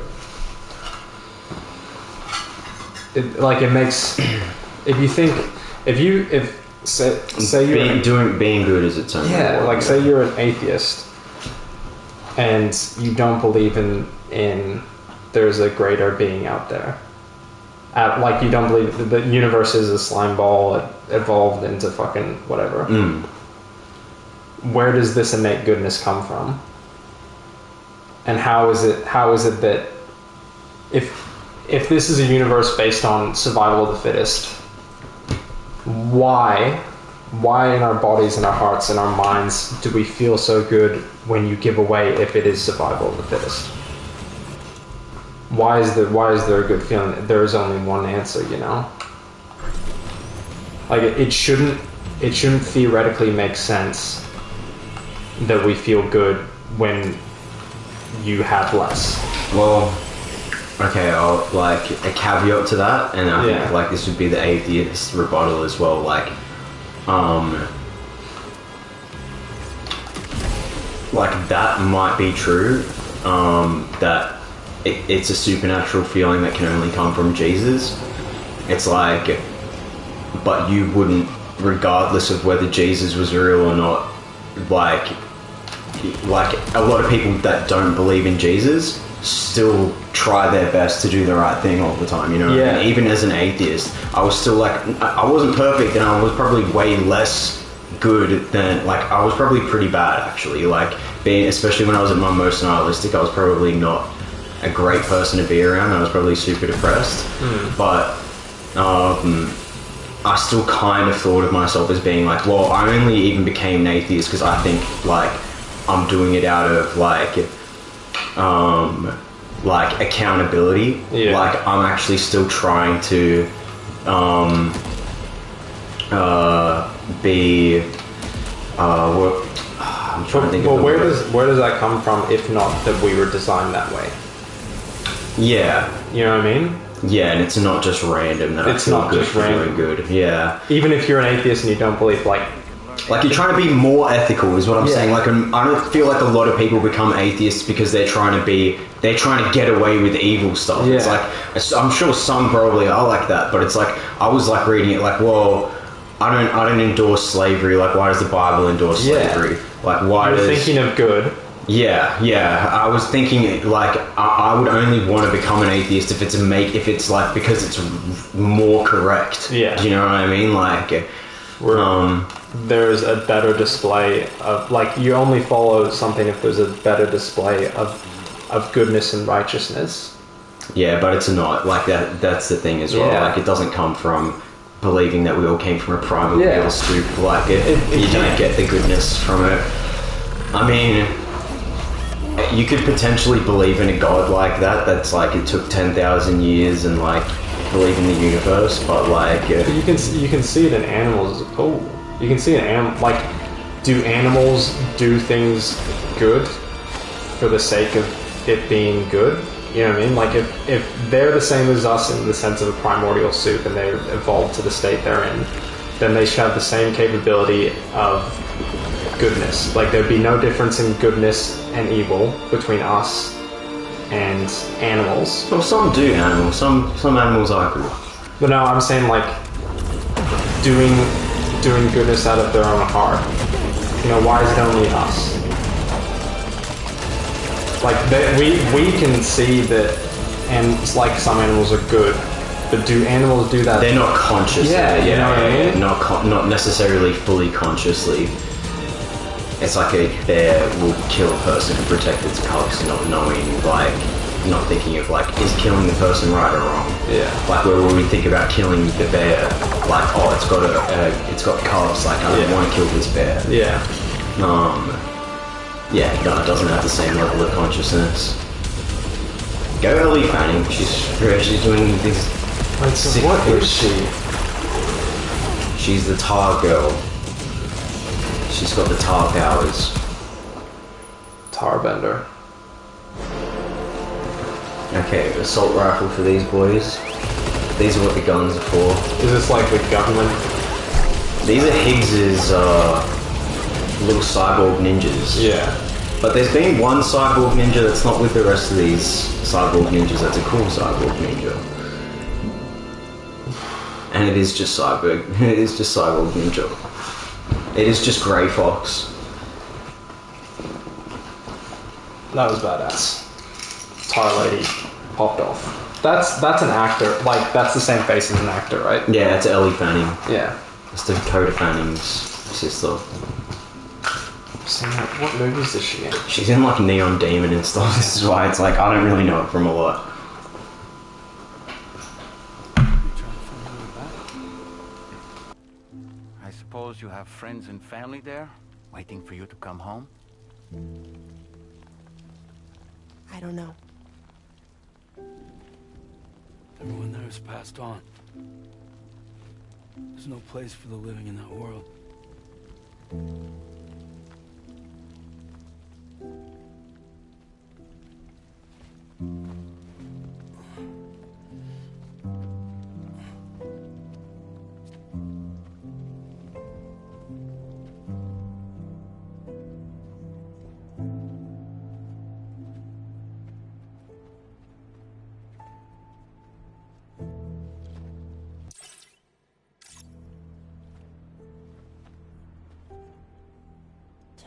It makes say you're being good is its own. Yeah, like say you're an atheist and you don't believe in there's a greater being out there. Like you don't believe the universe is a slime ball, it evolved into fucking whatever. Where does this innate goodness come from? And how is it that if this is a universe based on survival of the fittest, why in our bodies and our hearts and our minds do we feel so good when you give away if it is survival of the fittest? why is there a good feeling? There is only one answer, you know. Like it shouldn't theoretically make sense that we feel good when you have less. Well, okay, I'll like a caveat to that, and I think like this would be the atheist rebuttal as well. Like that might be true. That it's a supernatural feeling that can only come from Jesus. It's like, but you wouldn't, regardless of whether Jesus was real or not, like a lot of people that don't believe in Jesus still try their best to do the right thing all the time, you know? Yeah. And even as an atheist, I was still like, I wasn't perfect, and I was probably way less good than, like, I was probably pretty bad actually, like being, especially when I was at my most nihilistic, I was probably not a great person to be around. I was probably super depressed, but I still kind of thought of myself as being like, well, I only even became an atheist because I think like I'm doing it out of like accountability. Yeah. Like I'm actually still trying to be I'm trying to think of where does that come from if not that we were designed that way? Yeah. You know what I mean? Yeah, and it's not just random that it's I feel not good just for random. doing good. Yeah. Even if you're an atheist and you don't believe, like you're trying to be more ethical is what I'm saying. Like I don't feel like a lot of people become atheists because they're trying to get away with evil stuff. Yeah. It's like, I'm sure some probably are like that, but it's like, I was like reading it like, well, I don't endorse slavery. Like, why does the Bible endorse slavery? Like, why You're thinking of good. Yeah. I was thinking like I would only want to become an atheist if it's like because it's more correct. Yeah. Do you know what I mean? Like, there's a better display of, like, you only follow something if there's a better display of goodness and righteousness. Yeah, but it's not like that. That's the thing as well. Yeah. Like, it doesn't come from believing that we all came from a primordial soup. Like you don't get the goodness from it. I mean, you could potentially believe in a god like that. That's like, it took 10,000 years and like believe in the universe, but like you can see it in animals. You can see an animal, like, do animals do things good for the sake of it being good? You know what I mean? Like, if they're the same as us in the sense of a primordial soup and they evolved to the state they're in, then they should have the same capability of goodness. Like, there'd be no difference in goodness and evil between us and animals. Well, some do animals. Some animals are good. But no, I'm saying, like, doing goodness out of their own heart. You know, why is it only us? Like, we can see that, and it's like some animals are good, but do animals do that? They're not conscious. Yeah, you know what I mean? Not necessarily fully consciously. It's like a bear will kill a person to protect its cubs, not knowing, like, not thinking of like, is killing the person right or wrong? Yeah. Like, where we think about killing the bear, like, oh, it's got cubs, like, I don't want to kill this bear. Yeah. Yeah, no, it doesn't have the same level of consciousness. Go Ellie Fanning, she's doing this. Wait, so what is she? She's the tar girl. She's got the tar powers. Tarbender. Okay, assault rifle for these boys. These are what the guns are for. Is this like the government? These are Higgs's little cyborg ninjas. Yeah. But there's been one cyborg ninja that's not with the rest of these cyborg ninjas. That's a cool cyborg ninja. And it is just cyborg. It is just cyborg ninja. It is just Grey Fox. That was badass. Tar lady popped off. That's an actor. Like, that's the same face as an actor, right? Yeah, it's Ellie Fanning. Yeah. It's Dakota Fanning's sister. What movies is she in? She's in like Neon Demon and stuff. This is why it's like, I don't really know it from a lot. I suppose you have friends and family there, waiting for you to come home? I don't know. has passed on. There's no place for the living in that world.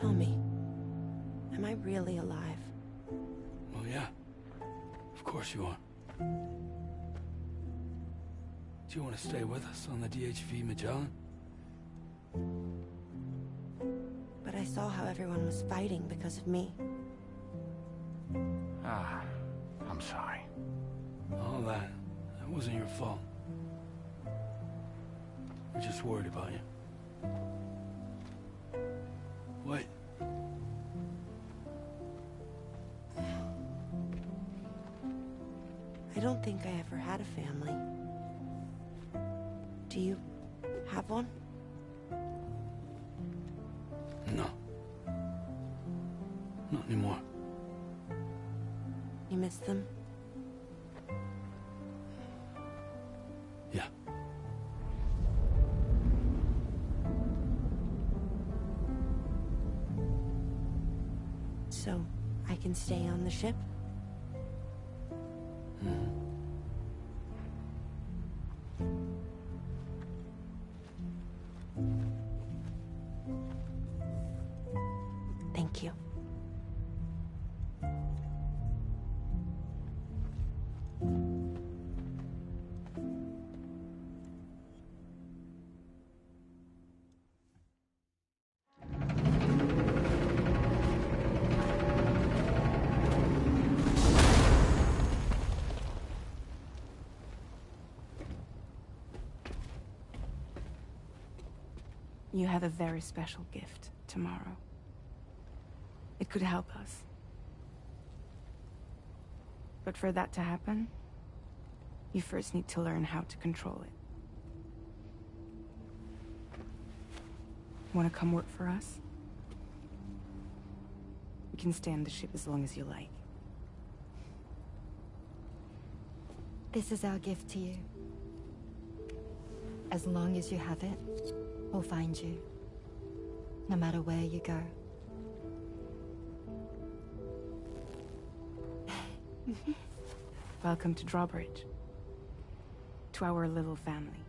Tell me, am I really alive? Well, yeah. Of course you are. Do you want to stay with us on the DHV Magellan? But I saw how everyone was fighting because of me. Ah, I'm sorry. All that wasn't your fault. We're just worried about you. Wait. I don't think I ever had a family. Do you have one? No. Not anymore. You miss them? Yeah. So, I can stay on the ship? Thank you. You have a very special gift tomorrow. It could help us. But for that to happen, you first need to learn how to control it. Want to come work for us? You can stay on the ship as long as you like. This is our gift to you. As long as you have it, we'll find you. No matter where you go. Welcome to Drawbridge. To our little family.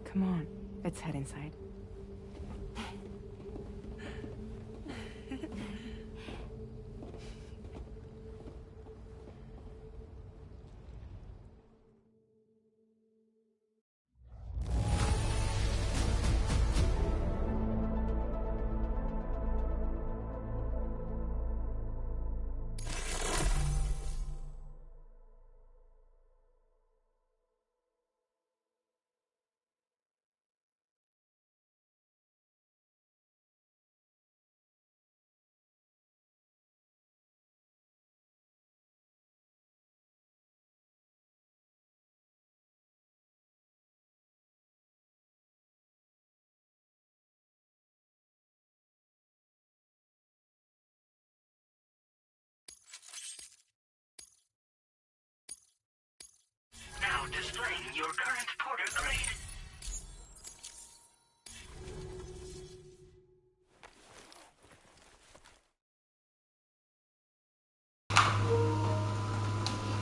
Come on, let's head inside. Now displaying your current porter grade.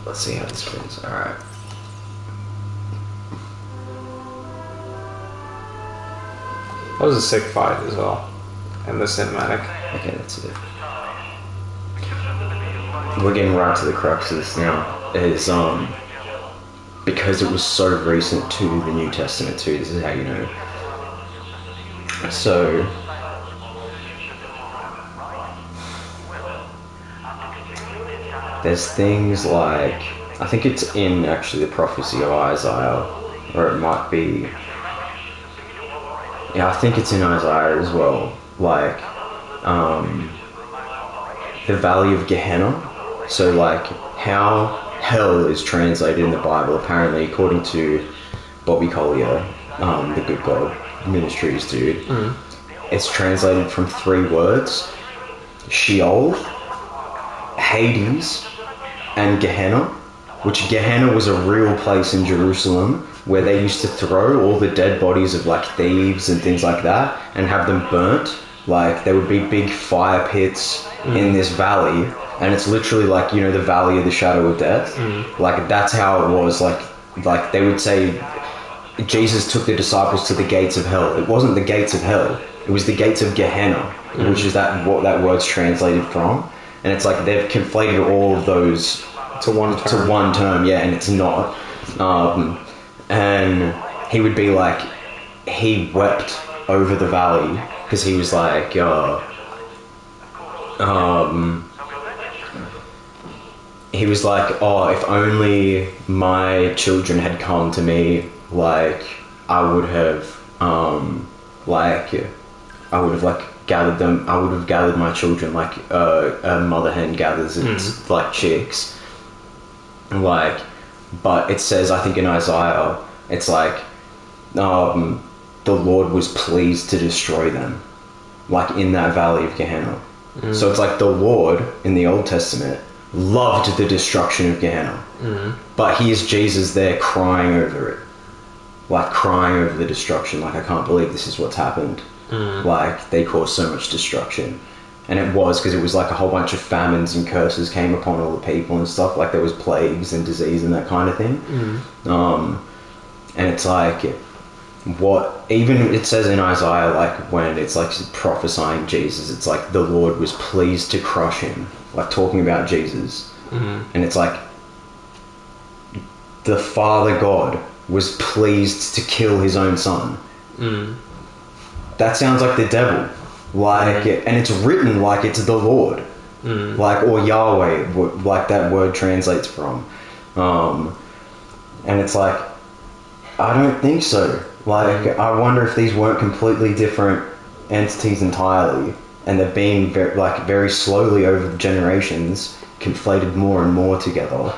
Let's see how this goes. Alright. That was a sick fight as well. And the cinematic. Okay, that's it. We're getting right to the crux of this now. Is because it was so recent to the New Testament too, this is how you know. So there's things like, I think it's in actually the prophecy of Isaiah, or it might be, yeah, I think it's in Isaiah as well, like the Valley of Gehenna. So like how hell is translated in the Bible, apparently, according to Bobby Collier, the Good God Ministries dude, it's translated from 3 words: Sheol, Hades, and Gehenna, which Gehenna was a real place in Jerusalem where they used to throw all the dead bodies of like thieves and things like that and have them burnt. Like there would be big fire pits in this valley, and it's literally like, you know, the valley of the shadow of death. Like that's how it was. Like they would say Jesus took the disciples to the gates of hell. It wasn't the gates of hell, it was the gates of Gehenna, which is what that word's translated from. And it's like they've conflated all of those to one term, yeah, and it's not. And he would be like, he wept over the valley because he was like, he was like, oh, if only my children had come to me, like I would have gathered them. I would have gathered my children like a mother hen gathers its like chicks. Like, but it says, I think in Isaiah, it's like the Lord was pleased to destroy them, like in that valley of Gehenna. So it's like the Lord in the Old Testament loved the destruction of Gehenna, but here's Jesus there crying over it, like crying over the destruction, like I can't believe this is what's happened. Like they caused so much destruction. And it was because it was like a whole bunch of famines and curses came upon all the people and stuff. Like there was plagues and disease and that kind of thing. And it's like, what, even it says in Isaiah, like when it's like prophesying Jesus, it's like the Lord was pleased to crush him, like talking about Jesus. And it's like the Father God was pleased to kill his own son. That sounds like the devil. Like, and it's written like it's the Lord, like, or Yahweh, like that word translates from. And it's like, I don't think so. Like, I wonder if these weren't completely different entities entirely, and they're being very slowly over the generations conflated more and more together.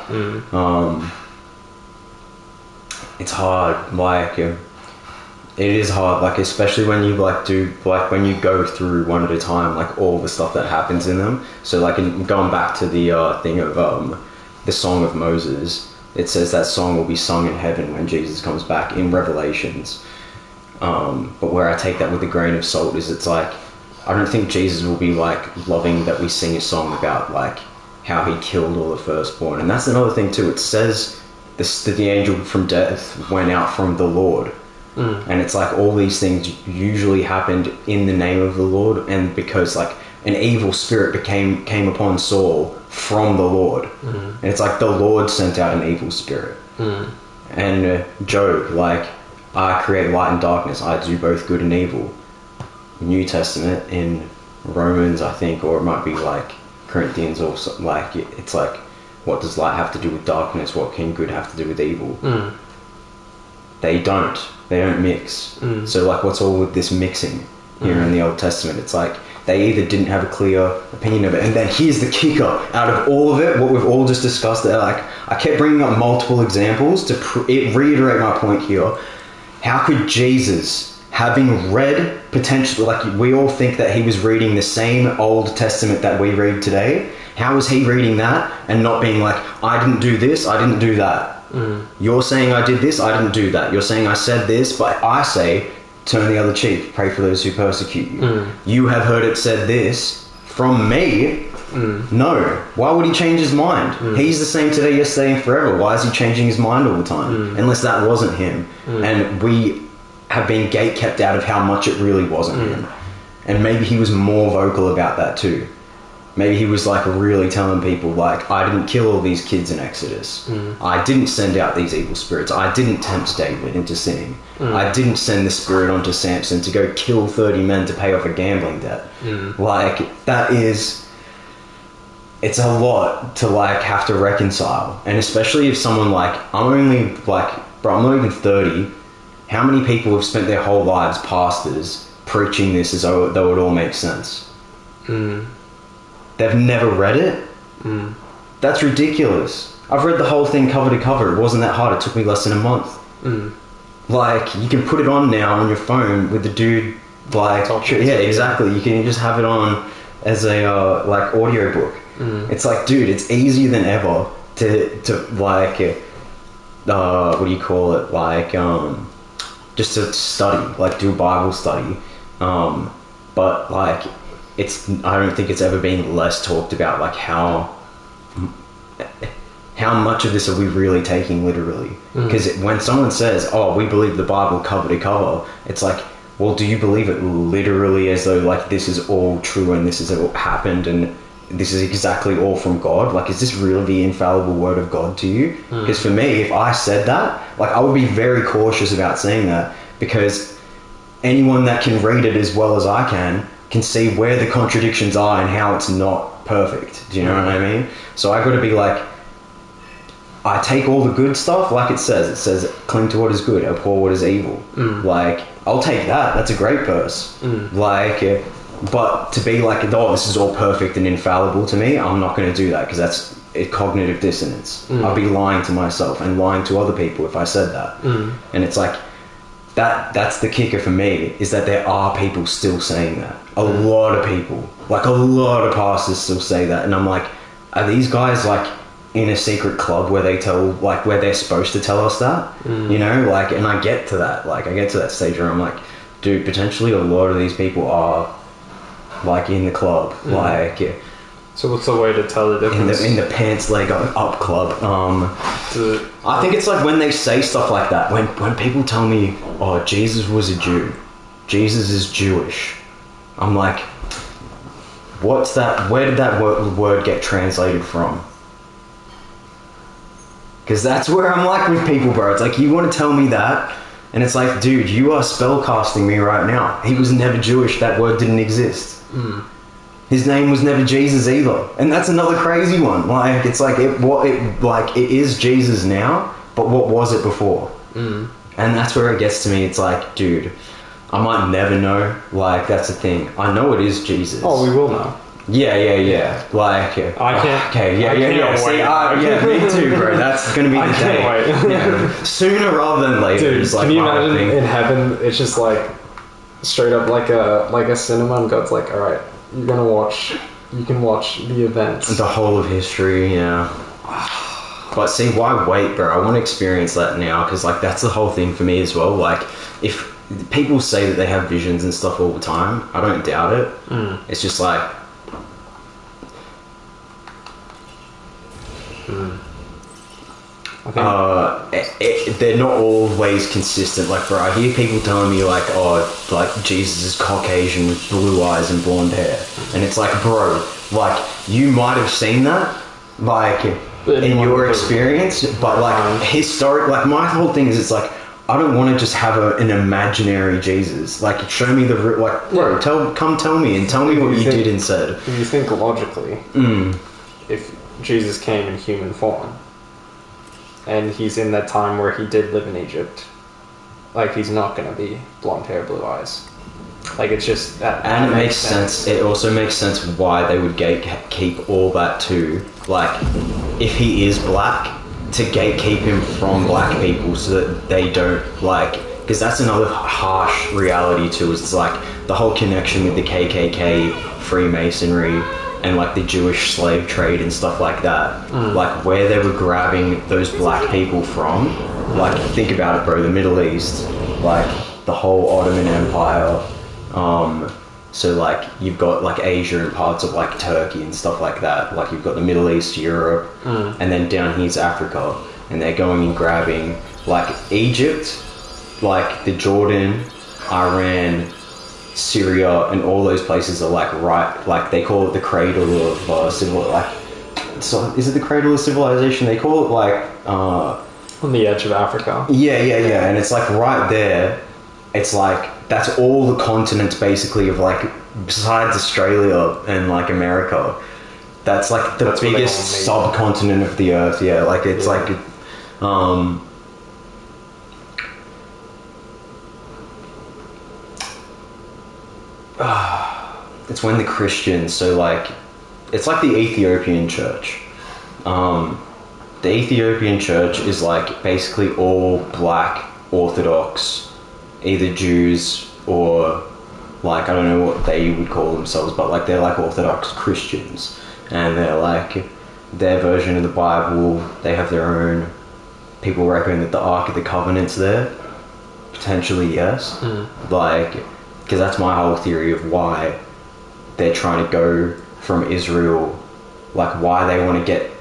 It's hard, like. It is hard, like especially when you when you go through one at a time, like all the stuff that happens in them. So like going back to the thing of the Song of Moses, it says that song will be sung in heaven when Jesus comes back in Revelations. But where I take that with a grain of salt is it's like, I don't think Jesus will be like loving that we sing a song about like how he killed all the firstborn. And that's another thing too. It says that the angel from death went out from the Lord. And it's like all these things usually happened in the name of the Lord, and because like an evil spirit came upon Saul from the Lord. And it's like the Lord sent out an evil spirit. And Job, like, I create light and darkness, I do both good and evil. New Testament in Romans, I think, or it might be like Corinthians, or like it's like, what does light have to do with darkness? What can good have to do with evil? They don't mix. So like, what's all with this mixing here in the Old Testament? It's like they either didn't have a clear opinion of it, and then here's the kicker out of all of it, what we've all just discussed there. Like, I kept bringing up multiple examples to reiterate my point here. How could Jesus, having read potentially, like we all think that he was reading the same Old Testament that we read today, how was he reading that and not being like, I didn't do this, I didn't do that? You're saying I did this, I didn't do that. You're saying I said this, but I say, turn the other cheek, pray for those who persecute you. You have heard it said this from me. No. Why would he change his mind? He's the same today, yesterday, and forever. Why is he changing his mind all the time? Unless that wasn't him. And we have been gate kept out of how much it really wasn't him. And maybe he was more vocal about that too. Maybe he was like really telling people like, I didn't kill all these kids in Exodus. I didn't send out these evil spirits. I didn't tempt David into sinning. I didn't send the spirit onto Samson to go kill 30 men to pay off a gambling debt. Like, that is, it's a lot to like have to reconcile. And especially if someone like, I'm only like, bro, I'm not even 30. How many people have spent their whole lives pastors preaching this as though it all makes sense? they've never read it. That's ridiculous. I've read the whole thing cover to cover. It wasn't that hard. It took me less than a month. Like, you can put it on now on your phone with the dude, like, yeah, exactly. You can just have it on as a, like, audiobook. It's like, dude, it's easier than ever to like, what do you call it? Like, just to study, like, do a Bible study. But, like, I don't think it's ever been less talked about, like, how much of this are we really taking literally? Because when someone says, oh, we believe the Bible cover to cover, it's like, well, do you believe it literally as though, like, this is all true and this is what happened and this is exactly all from God? Like, is this really the infallible word of God to you? Because for me, if I said that, like, I would be very cautious about saying that, because anyone that can read it as well as I can see where the contradictions are and how it's not perfect. Do you know what I mean? So I got to be like, I take all the good stuff, like it says, cling to what is good, abhor what is evil. Like, I'll take that. That's a great verse. Like, but to be like, oh, this is all perfect and infallible to me, I'm not going to do that, because that's a cognitive dissonance. I'll be lying to myself and lying to other people if I said that. And it's like, that's the kicker for me, is that there are people still saying that. A lot of people, like a lot of pastors still say that. And I'm like, are these guys like in a secret club where they tell, like, where they're supposed to tell us that? You know, like, and I get to that, like, I get to that stage where I'm like, dude, potentially a lot of these people are like in the club, like, so what's the way to tell the difference? In the pants leg up club. I think it's like when they say stuff like that, when people tell me, oh, Jesus was a Jew, Jesus is Jewish, I'm like, what's that? Where did that word get translated from? Because that's where I'm like with people, bro. It's like, you want to tell me that, and it's like, dude, you are spellcasting me right now. He was never Jewish. That word didn't exist. His name was never Jesus either, and that's another crazy one. Like, it's like, it is Jesus now, but what was it before? And that's where it gets to me. It's like, dude, I might never know. Like, that's the thing. I know it is Jesus. Oh, we will know. Yeah. Like, I can't. Okay, yeah. See, yeah, me too, bro. That's gonna be the day. Can't wait. Yeah. Sooner rather than later. Dude, like, can you imagine in heaven? It's just like straight up like a cinema, and God's like, all right, you can watch the events, the whole of history. Yeah. But see, why wait, bro? I want to experience that now, because like that's the whole thing for me as well. Like, if people say that they have visions and stuff all the time, I don't doubt it. It's just like, they're not always consistent. Like, bro, I hear people telling me like, oh, like Jesus is Caucasian with blue eyes and blonde hair, and it's like, bro, like, you might have seen that, like, in your experience, but like historic, like, my whole thing is, it's like, I don't want to just have an imaginary Jesus. Like, show me like, bro, come tell me what you did and said. If you think logically, if Jesus came in human form, and he's in that time where he did live in Egypt, like, he's not going to be blonde hair, blue eyes. Like, it's just that. And it makes sense. It also makes sense why they would gatekeep all that too. Like, if he is black, to gatekeep him from black people so that they don't, like, because that's another harsh reality too, is it's like the whole connection with the KKK, Freemasonry, and like the Jewish slave trade and stuff like that. Like, where they were grabbing those black people from. Like, think about it, bro, the Middle East, like the whole Ottoman Empire. So like, you've got like Asia and parts of like Turkey and stuff like that. Like, you've got the Middle East, Europe, and then down here's Africa, and they're going and grabbing like Egypt, like the Jordan, Iran, Syria, and all those places are like, right, like they call it the cradle of civil, like, so is it the cradle of civilization? They call it like on the edge of Africa. Yeah, and it's like right there. It's like, that's all the continents basically of, like, besides Australia and like America, that's like the biggest subcontinent of the earth. Yeah, like, it's like, it's when the Christians, so like it's like the Ethiopian church. The Ethiopian church is like basically all black Orthodox, either Jews or like, I don't know what they would call themselves, but like they're like Orthodox Christians, and they're like their version of the Bible. They have their own. People reckon that the Ark of the Covenant's there. Potentially, yes. Like, because that's my whole theory of why they're trying to go from Israel, like why they want to get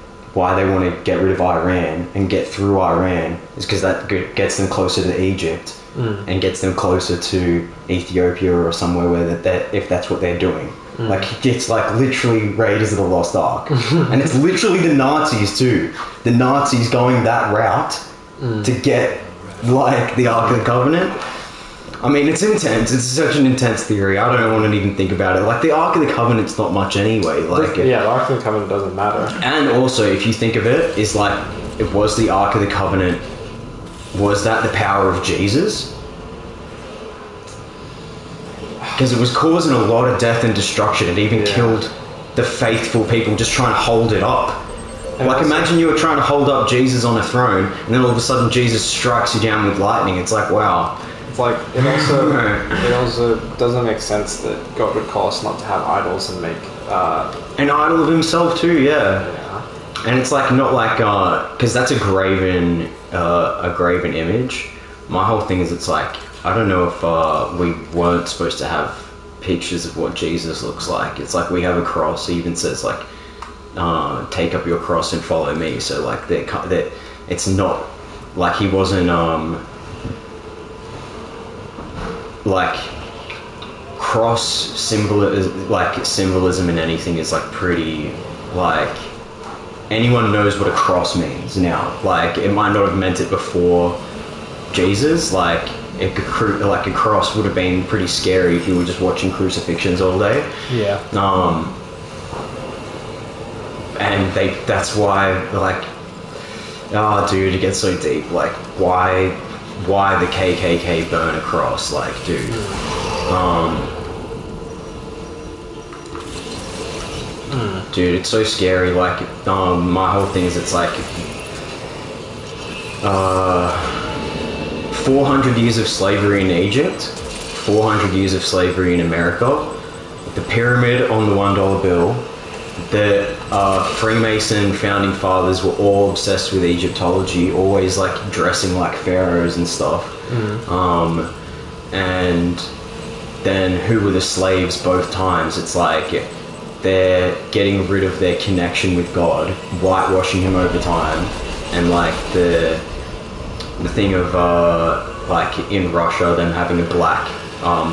rid of Iran and get through Iran is because that gets them closer to Egypt and gets them closer to Ethiopia or somewhere where that if that's what they're doing. Like, it's like literally Raiders of the Lost Ark. And it's literally the Nazis too. The Nazis going that route to get like the Ark of the Covenant. I mean, it's intense. It's such an intense theory. I don't want to even think about it. Like, the Ark of the Covenant's not much anyway. Like, yeah, the Ark of the Covenant doesn't matter. And also, if you think of it, it's like, it was the Ark of the Covenant, was that the power of Jesus? Because it was causing a lot of death and destruction. It even killed the faithful people just trying to hold it up. And like, imagine you were trying to hold up Jesus on a throne, and then all of a sudden Jesus strikes you down with lightning. It's like, wow. It's like, it also doesn't make sense that God would call us not to have idols and make an idol of himself too. Yeah. And it's like, not like because that's a graven image. My whole thing is, it's like, I don't know if we weren't supposed to have pictures of what Jesus looks like. It's like, we have a cross. He even says like, take up your cross and follow me. So like, it's not like he wasn't like cross symbolism in anything is like pretty, like, anyone knows what a cross means now. Like, it might not have meant it before Jesus. Like, a cross would have been pretty scary if you were just watching crucifixions all day. Yeah. And that's why, like, oh dude, it gets so deep. Like, why the KKK burn a cross? Like, dude. Dude, it's so scary. Like, my whole thing is, it's like 400 years of slavery in Egypt, 400 years of slavery in America, the pyramid on the $1 bill, the Freemason founding fathers were all obsessed with Egyptology, always like dressing like pharaohs and stuff. And then who were the slaves both times? It's like, they're getting rid of their connection with God, whitewashing him over time, and like the thing of like in Russia, them having a black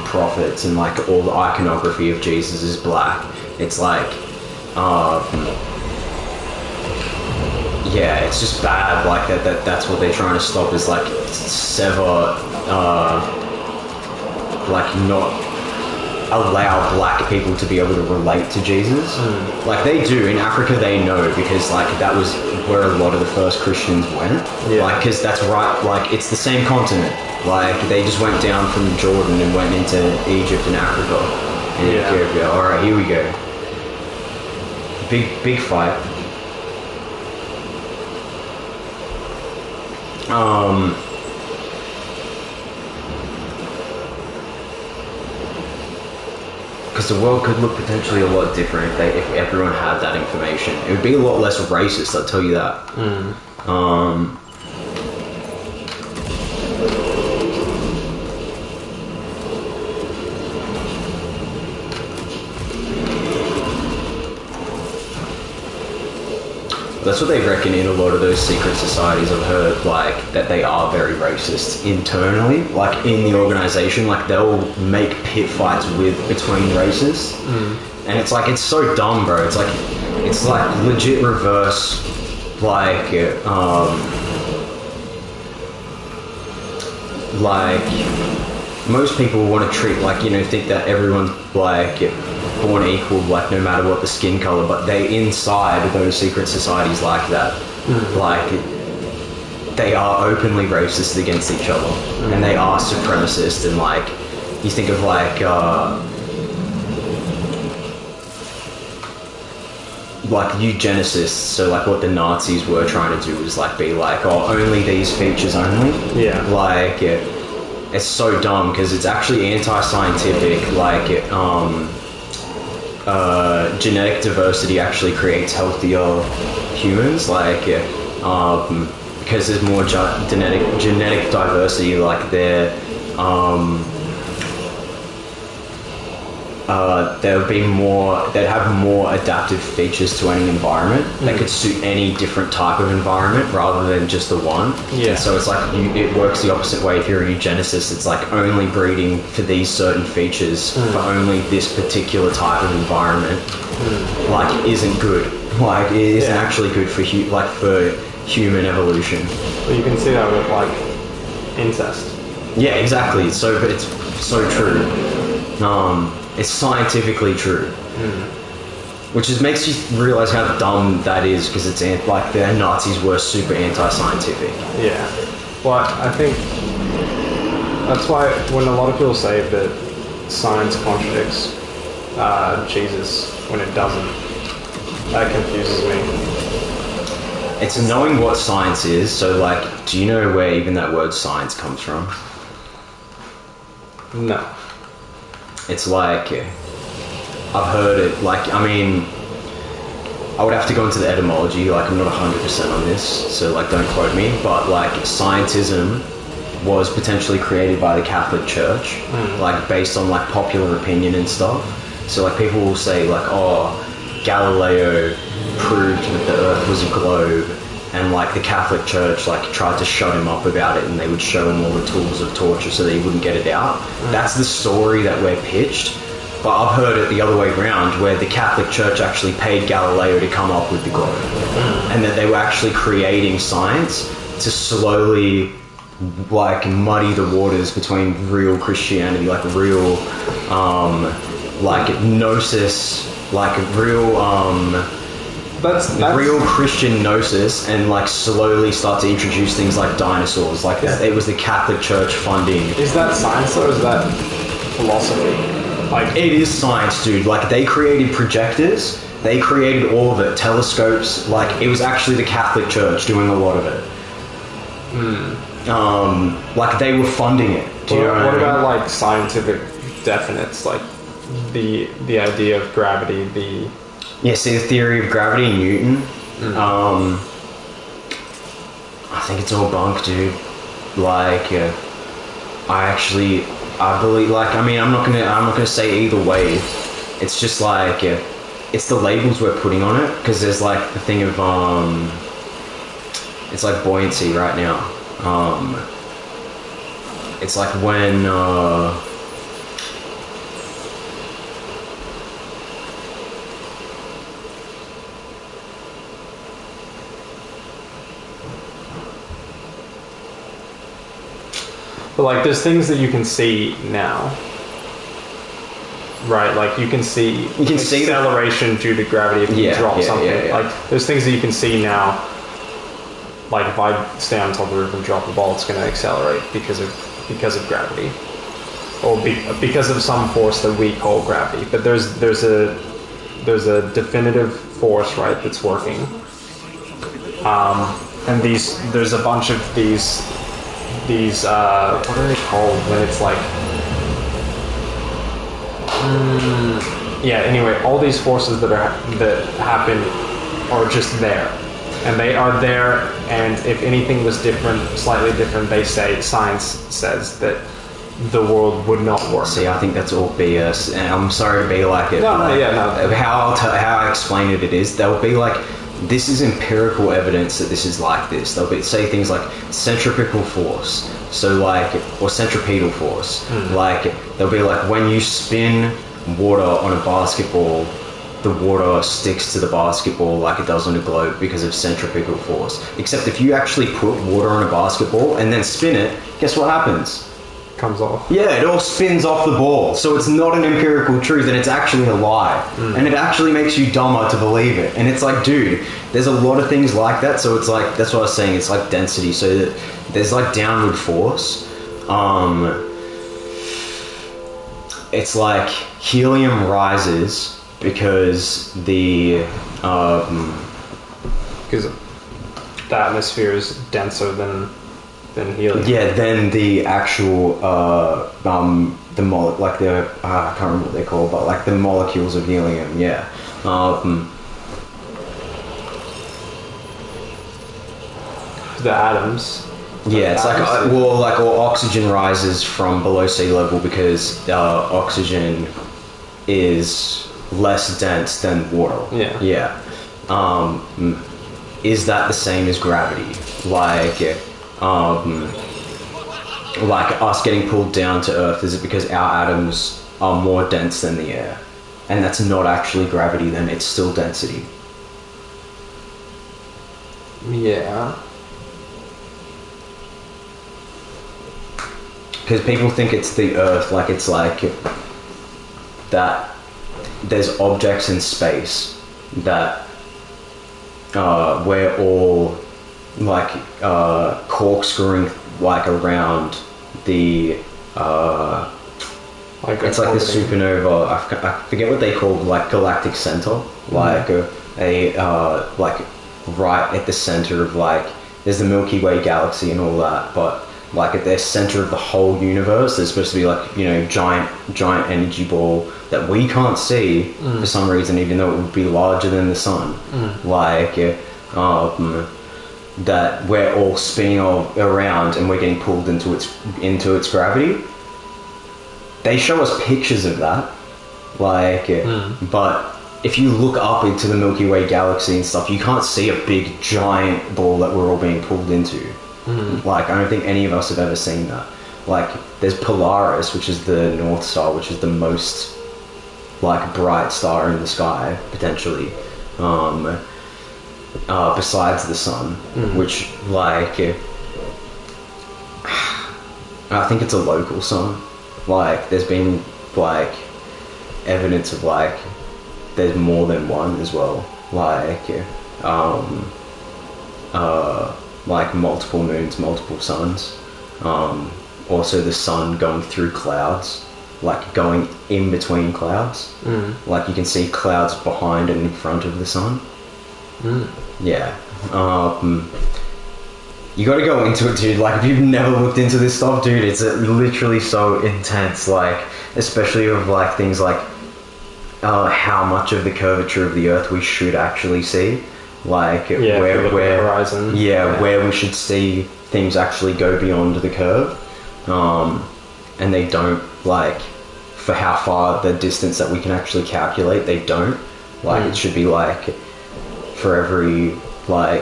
prophets, and like all the iconography of Jesus is black. It's like, yeah, it's just bad. Like that's what they're trying to stop, is like sever, like not allow black people to be able to relate to Jesus. Like, they do in Africa, they know, because like that was where a lot of the first Christians went. Like, because that's right, like it's the same continent. Like, they just went down from Jordan and went into Egypt and Africa and Ethiopia. All right, here we go. Big fight. Because the world could look potentially a lot different if everyone had that information. It would be a lot less racist, I'll tell you that. That's what they reckon in a lot of those secret societies. I've heard, like, that they are very racist internally, like in the organization. Like, they'll make pit fights between races, and it's like, it's so dumb, bro. It's like legit reverse, like most people want to treat, like, you know, think that everyone's like born equal, like no matter what the skin color, but they inside those secret societies like that, like they are openly racist against each other, and they are supremacist. And like, you think of like like eugenicists. So like what the Nazis were trying to do was like be like, oh, only these features only. Yeah. Like it's so dumb because it's actually anti-scientific. Like genetic diversity actually creates healthier humans. Like because there's more genetic diversity. Like they'd have more adaptive features to any environment. They could suit any different type of environment rather than just the one. Yeah. And so it's like it works the opposite way. If you're a eugenicist, it's like only breeding for these certain features for only this particular type of environment. Like isn't good. Like it isn't actually good for for human evolution. Well, you can see that with like incest. Yeah, exactly. It's so true. It's scientifically true, which just makes you realize how dumb that is because it's like the Nazis were super anti-scientific. Yeah, well, I think that's why when a lot of people say that science contradicts Jesus when it doesn't, that confuses me. It's knowing what science is. So, like, do you know where even that word science comes from? No. It's like, I've heard it, like, I mean, I would have to go into the etymology, like, I'm not 100% on this, so, like, don't quote me, but, like, scientism was potentially created by the Catholic Church, like, based on, like, popular opinion and stuff. So, like, people will say, like, oh, Galileo proved that the Earth was a globe, and like the Catholic Church like tried to shut him up about it, and they would show him all the tools of torture so that he wouldn't get it out. That's the story that we're pitched. But I've heard it the other way around, where the Catholic Church actually paid Galileo to come up with the globe, and that they were actually creating science to slowly like muddy the waters between real Christianity, like real like gnosis, like real real Christian gnosis, and like slowly start to introduce things like dinosaurs. Like it was the Catholic Church funding. Is that science or is that philosophy? Like it is science, dude. Like they created projectors, they created all of it, telescopes. Like it was actually the Catholic Church doing a lot of it. Like they were funding it. Do you know what I mean? About like scientific definites, like the idea of gravity, see the theory of gravity, Newton. I think it's all bunk, dude. Like, I believe. Like, I mean, I'm not gonna say either way. It's just like, it's the labels we're putting on it, because there's like the thing of it's like buoyancy right now. It's like when but like there's things that you can see now, right? Like you can see acceleration due to gravity if you drop something. Like there's things that you can see now. Like if I stay on top of the roof and drop a ball, it's going to accelerate because of gravity, or because of some force that we call gravity. But there's a definitive force, right, that's working. And there's a bunch of these what are they called when it's like anyway, all these forces that happen are just there, and they are there, and if anything was slightly different, they say science says that the world would not work. See, I think that's all BS, and I'm sorry to be like it. No. How I explain it is they'll be like, this is empirical evidence that this is like this. They'll say things like centripetal force, or centripetal force. Like they'll be like, when you spin water on a basketball, the water sticks to the basketball like it does on a globe because of centripetal force. Except if you actually put water on a basketball and then spin it, guess what happens? Comes off. Yeah, it all spins off the ball. So it's not an empirical truth, and it's actually a lie. And it actually makes you dumber to believe it. And it's like, dude, there's a lot of things like that. So it's like, that's what I was saying, it's like density. So that there's like downward force. It's like helium rises because the because the atmosphere is denser than helium. Yeah, then the actual the like the I can't remember what they're called, but like the molecules of helium. Yeah. The atoms. Yeah, it's like or oxygen rises from below sea level because oxygen is less dense than water. Yeah. Yeah. Is that the same as gravity? Like us getting pulled down to Earth, is it because our atoms are more dense than the air? And that's not actually gravity, then it's still density. Yeah. Because people think it's the Earth, like it's like that there's objects in space that we're all like corkscrewing like around the like it's like a supernova. I forget what they call, like galactic center, like like right at the center of, like, there's the Milky Way galaxy and all that, but like at the center of the whole universe there's supposed to be like, you know, giant energy ball that we can't see for some reason, even though it would be larger than the sun. Like that we're all spinning around and we're getting pulled into its gravity. They show us pictures of that, like but if you look up into the Milky Way galaxy and stuff, you can't see a big giant ball that we're all being pulled into. Like, I don't think any of us have ever seen that. Like, there's Polaris, which is the North Star, which is the most like bright star in the sky potentially, besides the sun, which like I think it's a local sun. Like, there's been like evidence of like there's more than one as well, like multiple moons, multiple suns, also the sun going through clouds, like going in between clouds, like you can see clouds behind and in front of the sun. Yeah. You got to go into it, dude. Like, if you've never looked into this stuff, dude, it's literally so intense. Like, especially of like things like how much of the curvature of the Earth we should actually see. Like, where the horizon. Where we should see things actually go beyond the curve, and they don't. Like, for how far the distance that we can actually calculate, they don't. Like, it should be like for every I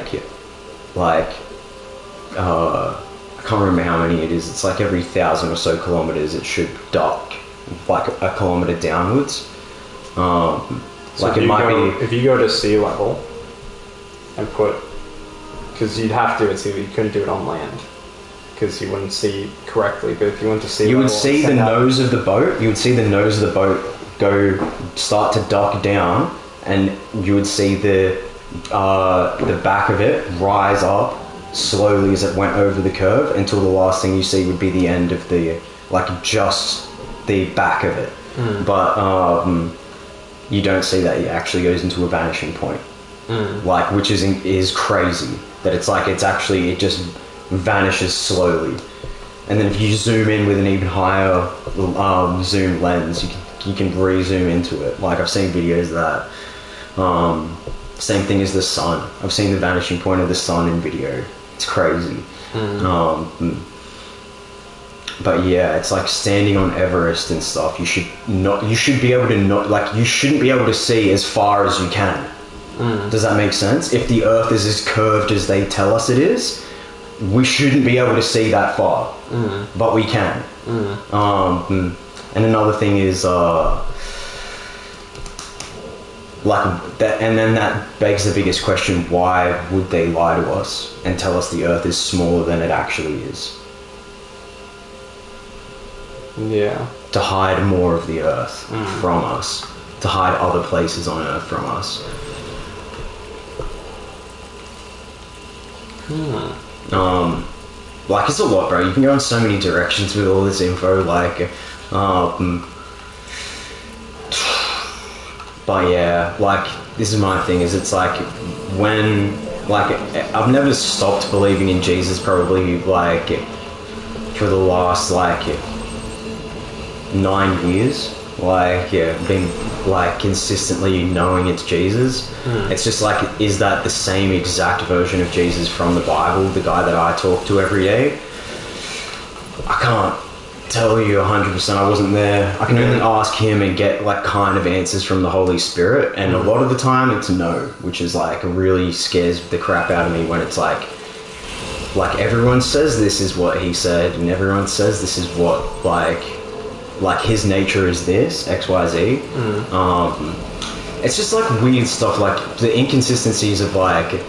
can't remember how many it is. It's like every 1,000 or so kilometers, it should dock like a kilometer downwards. So like, it might be if you go to sea level and because you'd have to do it too. You couldn't do it on land because you wouldn't see correctly. But if you went to sea level, you would see the nose of the boat. You would see the nose of the boat start to dock down, and you would see the back of it rise up slowly as it went over the curve until the last thing you see would be the end of the, like, just the back of it. But you don't see that. It actually goes into a vanishing point, like, which is crazy. That it's like it just vanishes slowly, and then if you zoom in with an even higher zoom lens, you can re-zoom into it. Like, I've seen videos of that. Same thing as the sun. I've seen the vanishing point of the sun in video. It's crazy. But yeah, it's like standing on Everest and stuff. You should be able to you shouldn't be able to see as far as you can. Does that make sense? If the Earth is as curved as they tell us it is, we shouldn't be able to see that far. But we can. And another thing is like that, and then that begs the biggest question: why would they lie to us and tell us the Earth is smaller than it actually is? Yeah. To hide more of the Earth from us, to hide other places on Earth from us. Like, it's a lot, bro. You can go in so many directions with all this info. Like, But yeah, like, this is my thing, is it's like, when, like, I've never stopped believing in Jesus, probably, like, for the last, like, 9 years. Like, been, like, consistently knowing it's Jesus. It's just like, is that the same exact version of Jesus from the Bible, the guy that I talk to every day? I can't tell you 100%. I wasn't there. I can only ask him and get, like, kind of answers from the Holy Spirit, and a lot of the time it's no, which is, like, really scares the crap out of me when it's like everyone says this is what he said, and everyone says this is what, like his nature is this, XYZ. It's just, like, weird stuff, like the inconsistencies of, like,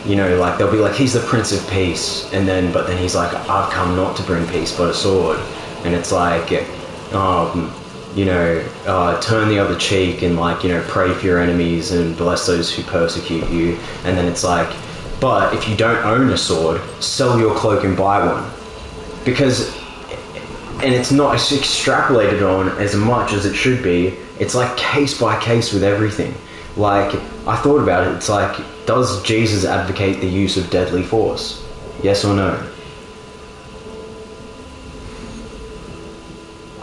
you know, like, they'll be like, he's the Prince of Peace, but then he's like, I've come not to bring peace but a sword. And it's like, you know, turn the other cheek, and, like, you know, pray for your enemies and bless those who persecute you. And then it's like, but if you don't own a sword, sell your cloak and buy one. Because, and it's not extrapolated on as much as it should be. It's like case by case with everything. Like, I thought about it, it's like, does Jesus advocate the use of deadly force? Yes or no?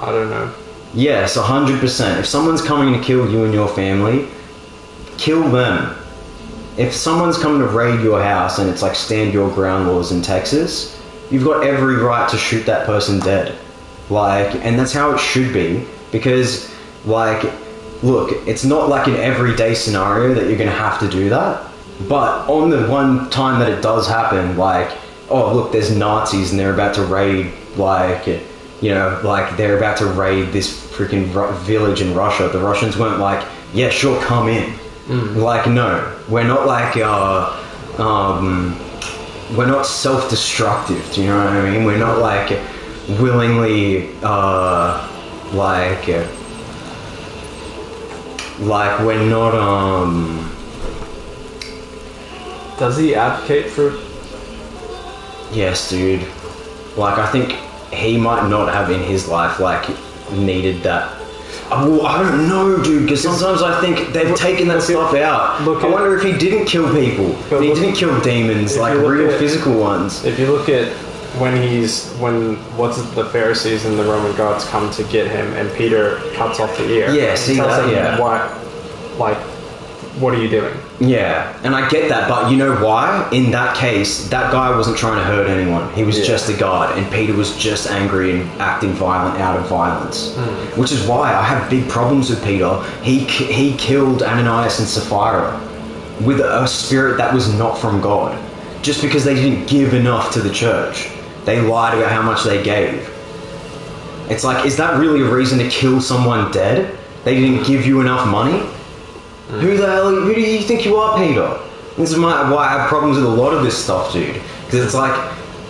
I don't know. Yes, 100%. If someone's coming to kill you and your family, kill them. If someone's coming to raid your house and it's like stand your ground laws in Texas, you've got every right to shoot that person dead. Like, and that's how it should be, because, like, look, it's not like an everyday scenario that you're going to have to do that, but on the one time that it does happen, like, oh, look, there's Nazis and they're about to raid, like, you know, like, they're about to raid this freaking village in Russia. The Russians weren't like, yeah, sure, come in. Like, no, we're not like, we're not self-destructive, do you know what I mean? We're not, like, willingly, like, we're not, Does he advocate for... Yes, dude. Like, I think he might not have in his life, like, needed that. Well, I don't know, dude, because sometimes I think they've taken that stuff out. I wonder if he didn't kill people. He didn't kill demons, like real physical ones. If you look at when the Pharisees and the Roman guards come to get him, and Peter cuts off the ear. Yeah, see that, yeah. Why, like, what are you doing? Yeah, and I get that, but you know why? In that case, that guy wasn't trying to hurt anyone. He was just a guard, and Peter was just angry and acting violent out of violence. Which is why I have big problems with Peter. He killed Ananias and Sapphira with a spirit that was not from God, just because they didn't give enough to the church. They lied about how much they gave. It's like, is that really a reason to kill someone dead? They didn't give you enough money? Who do you think you are, Peter? This is why I have problems with a lot of this stuff, dude. Because it's like,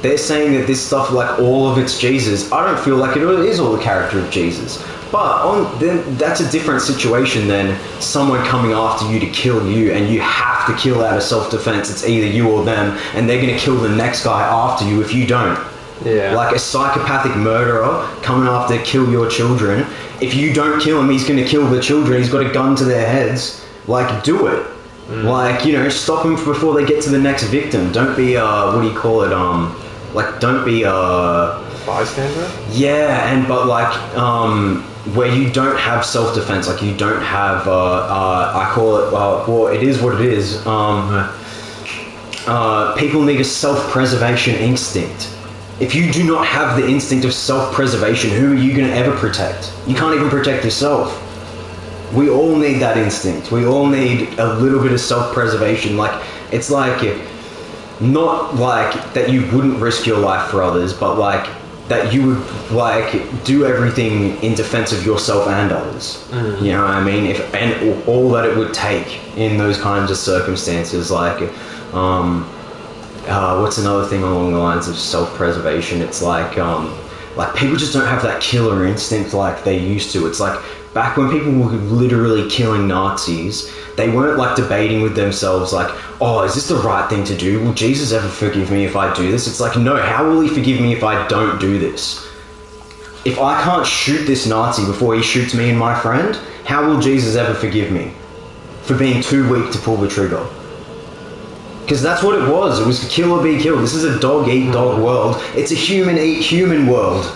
they're saying that this stuff, like, all of it's Jesus. I don't feel like it is all the character of Jesus. But then that's a different situation than someone coming after you to kill you, and you have to kill out of self-defense. It's either you or them, and they're going to kill the next guy after you if you don't. Yeah. Like a psychopathic murderer coming after to kill your children. If you don't kill him, he's going to kill the children. He's got a gun to their heads. Like, do it. Like, you know, stop them before they get to the next victim. Don't be, what do you call it? Like, don't be, bystander? Yeah, but like, where you don't have self-defense, like you don't have, I call it, well, it is what it is. People need a self-preservation instinct. If you do not have the instinct of self-preservation, who are you going to ever protect? You can't even protect yourself. We all need that instinct. We all need a little bit of self-preservation. Like, it's like, not like that you wouldn't risk your life for others, but like that you would like do everything in defense of yourself and others. You know what I mean? And all that it would take in those kinds of circumstances. Like, what's another thing along the lines of self-preservation? It's like people just don't have that killer instinct like they used to. It's like, back when people were literally killing Nazis, they weren't like debating with themselves like, oh, is this the right thing to do? Will Jesus ever forgive me if I do this? It's like, no, how will he forgive me if I don't do this? If I can't shoot this Nazi before he shoots me and my friend, how will Jesus ever forgive me? for being too weak to pull the trigger. Because that's what it was. It was kill or be killed. This is a dog-eat-dog world. It's a human-eat-human world.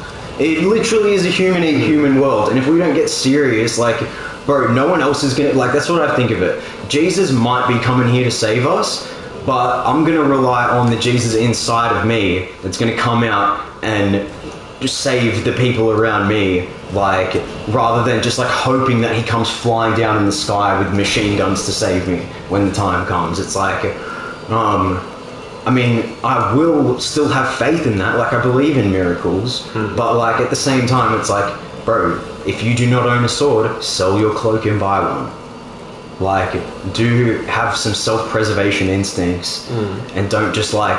It literally is a human-eat-human world. And if we don't get serious, like, bro, no one else is gonna... Like, that's what I think of it. Jesus might be coming here to save us, but I'm gonna rely on the Jesus inside of me that's gonna come out and just save the people around me, like, rather than just, like, hoping that he comes flying down in the sky with machine guns to save me when the time comes. It's like... I mean, I will still have faith in that, like I believe in miracles, but like at the same time it's like, bro, if you do not own a sword, sell your cloak and buy one. Like, do have some self-preservation instincts and don't just like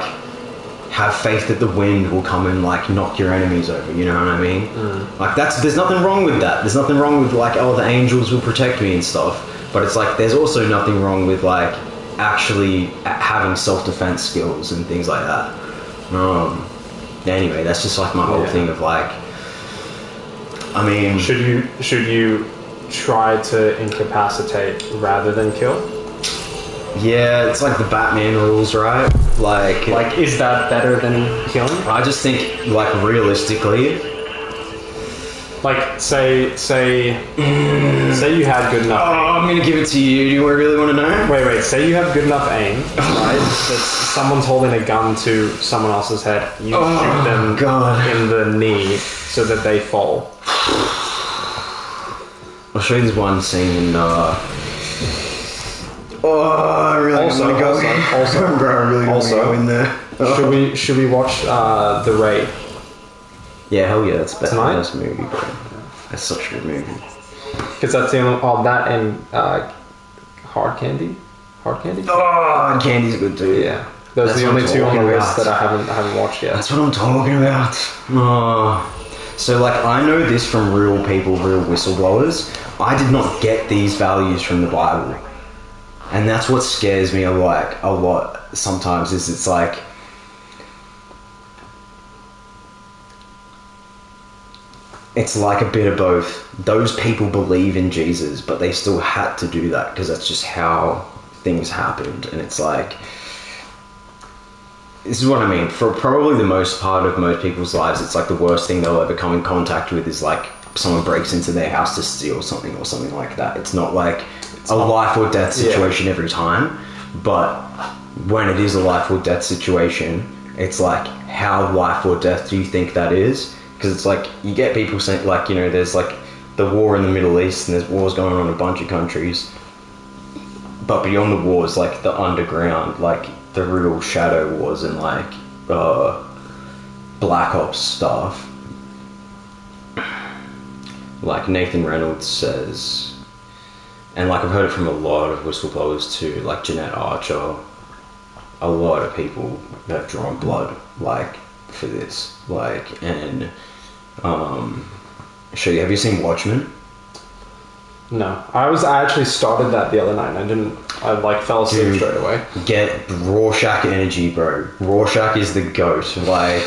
have faith that the wind will come and like knock your enemies over, you know what I mean? Like there's nothing wrong with that. There's nothing wrong with like, oh, the angels will protect me and stuff, but it's like there's also nothing wrong with like actually having self-defense skills and things like that. Anyway, that's just like my whole thing of like, I mean, should you try to incapacitate rather than kill? Yeah, it's like the Batman rules, right? Like is that better than killing? I just think like realistically, like say you had good enough aim. I'm gonna give it to you. Do you really want to know? Wait. Say you have good enough aim, right? That someone's holding a gun to someone else's head. You shoot them in the knee so that they fall. I'll show you this one scene in. I really want to go. Bro, I really want to go in there. Should we watch The Raid? Yeah, hell yeah, that's better than this movie, bro. That's such a good movie. Because that's the only... Oh, that and Hard Candy? Hard Candy? Oh, Hard Candy's good too. Yeah. Those are the only two on the list that I haven't watched yet. That's what I'm talking about. So, like, I know this from real people, real whistleblowers. I did not get these values from the Bible. And that's what scares me a lot sometimes, is it's like... It's like a bit of both. Those people believe in Jesus, but they still had to do that because that's just how things happened. And it's like, this is what I mean. For probably the most part of most people's lives, it's like the worst thing they'll ever come in contact with is like someone breaks into their house to steal something or something like that. It's not like a life or death situation every time, but when it is a life or death situation, it's like, how life or death do you think that is? Because it's like, you get people saying, like, you know, there's like the war in the Middle East and there's wars going on in a bunch of countries. But beyond the wars, like the underground, like the real shadow wars and like Black Ops stuff. Like Nathan Reynolds says, and like I've heard it from a lot of whistleblowers too, like Jeanette Archer, a lot of people have drawn blood, like, for this, like, and show you. Have you seen Watchmen? No, I actually started that the other night and I like fell asleep straight away. Get Rorschach energy, bro. Rorschach is the GOAT. Like,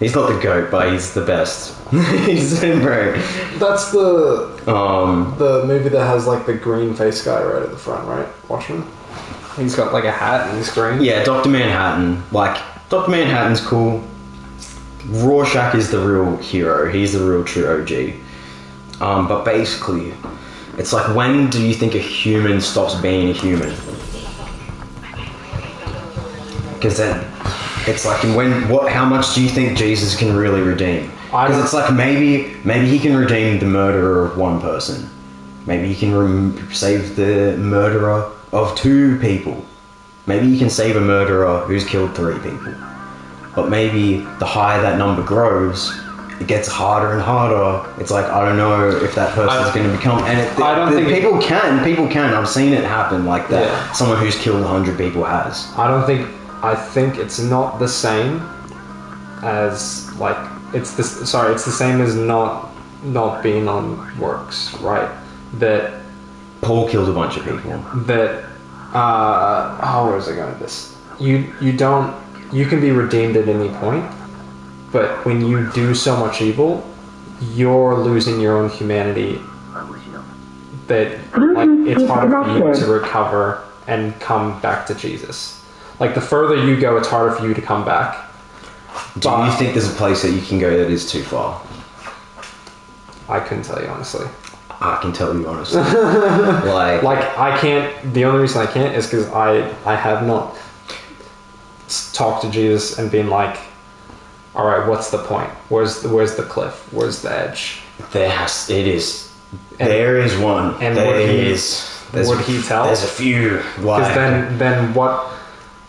he's not the GOAT, but he's the best. He's bro. That's the movie that has like the green face guy right at the front, right? Watchmen. He's got like a hat and he's green. Yeah, Dr. Manhattan. Like, Dr. Manhattan's cool. Rorschach is the real hero. He's the real true OG. But basically, it's like, when do you think a human stops being a human? Because then, it's like, how much do you think Jesus can really redeem? Because it's like, maybe he can redeem the murderer of one person. Maybe he can save the murderer of 2 people. Maybe you can save a murderer who's killed 3 people. But maybe the higher that number grows, it gets harder and harder. It's like, I don't know if that person's going to become... And people can. I've seen it happen like that. Yeah. Someone who's killed 100 people has. I think it's not the same as, like... It's the same as not being on works, right? That... Paul killed a bunch of people. That... where was I going with this? You can be redeemed at any point, but when you do so much evil, you're losing your own humanity that like it's harder for you to recover and come back to Jesus. Like the further you go, it's harder for you to come back. Do you think there's a place that you can go that is too far? I couldn't tell you honestly. I can tell you honestly. like I can't. The only reason I can't is because I have not talked to Jesus and been like, all right, what's the point? Where's the cliff? Where's the edge? It is. There is one. And would he tell? There's a few. Because then what?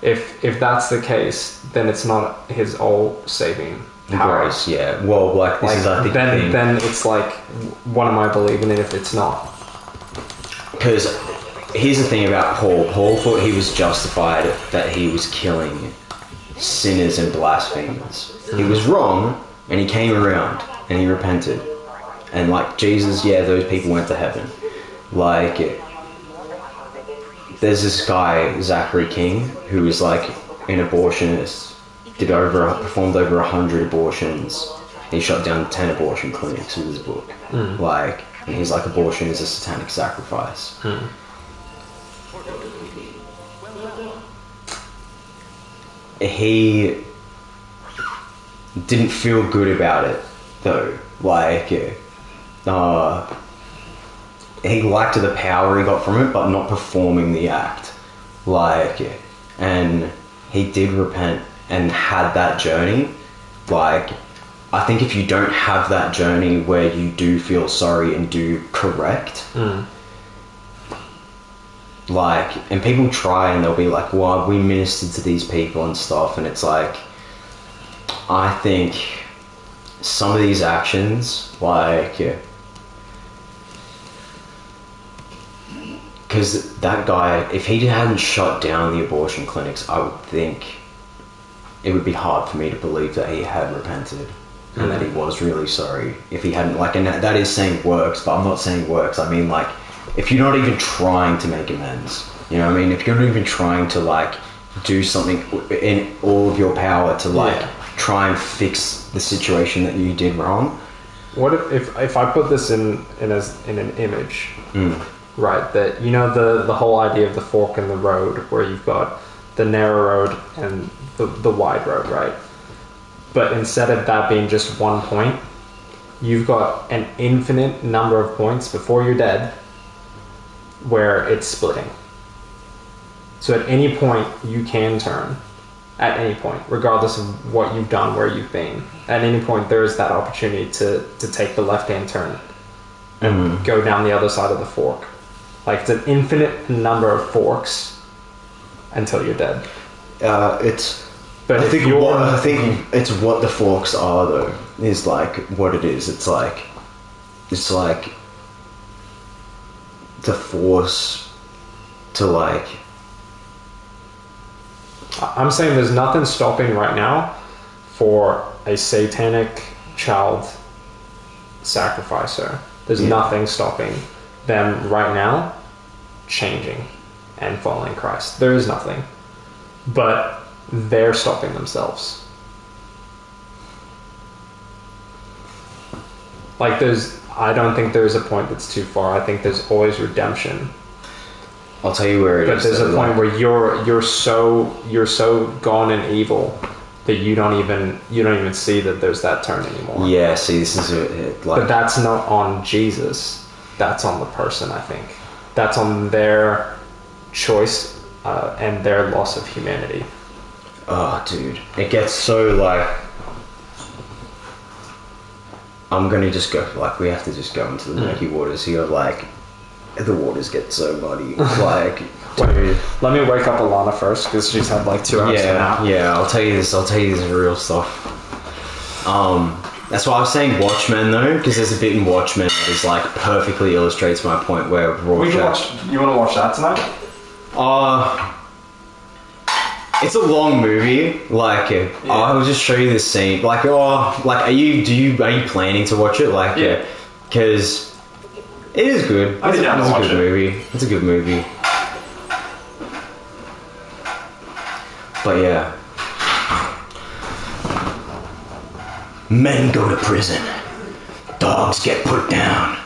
If that's the case, then it's not his all saving power. Grace, yeah. Well, like this is I think then it's like, what am I believing in if it's not? Because here's the thing about Paul. Paul thought he was justified that he was killing sinners and blasphemers. He was wrong, and he came around and he repented. And like Jesus, yeah, those people went to heaven. Like, there's this guy Zachary King who was like an abortionist, performed over 100 abortions. He shut down 10 abortion clinics with his book. Like, and he's like, abortion is a satanic sacrifice. He didn't feel good about it though. Like, he liked the power he got from it, but not performing the act. Like, and he did repent and had that journey. Like, I think if you don't have that journey where you do feel sorry and do correct, like, and people try and they'll be like, well, we ministered to these people and stuff, and it's like, I think some of these actions, like, because that guy, if he hadn't shut down the abortion clinics, I would think it would be hard for me to believe that he had repented and that he was really sorry. If he hadn't, like, and that is saying works, but I'm not saying works. I mean, like, if you're not even trying to make amends, you know what I mean? If you're not even trying to, like, do something in all of your power to, like, try and fix the situation that you did wrong. What if I put this in an image, right? That, you know, the whole idea of the fork in the road, where you've got the narrow road and the wide road, right? But instead of that being just one point, you've got an infinite number of points before you're dead where it's splitting. So at any point you can turn. At any point, regardless of what you've done, where you've been, at any point there is that opportunity to take the left-hand turn and go down the other side of the fork. Like, it's an infinite number of forks until you're dead. I think it's what the forks are, though, is like what it is. It's like the force to, like, I'm saying there's nothing stopping right now for a satanic child sacrificer. There's nothing stopping them right now changing and following Christ. There is nothing. But they're stopping themselves. Like, I don't think there's a point that's too far. I think there's always redemption. I'll tell you where it is. But there's a point where you're so gone in evil that you don't even see that there's that turn anymore. Yeah, see, this is like. But that's not on Jesus. That's on the person, I think. That's on their choice and their loss of humanity. Oh, dude, it gets so, like. I'm gonna just go. Like, we have to just go into the murky waters here. Like, the waters get so muddy. Like, wait, let me wake up Alana first, because she's had like 2 hours to nap. Yeah, I'll tell you this real stuff. That's why I was saying Watchmen, though, because there's a bit in Watchmen that is, like, perfectly illustrates my point where Rorschach... You want to watch that tonight? It's a long movie. Like, I'll just show you this scene. Like, are you planning to watch it? Like, because it is good. It's a good movie. It's a good movie. But yeah. Men go to prison. Dogs get put down.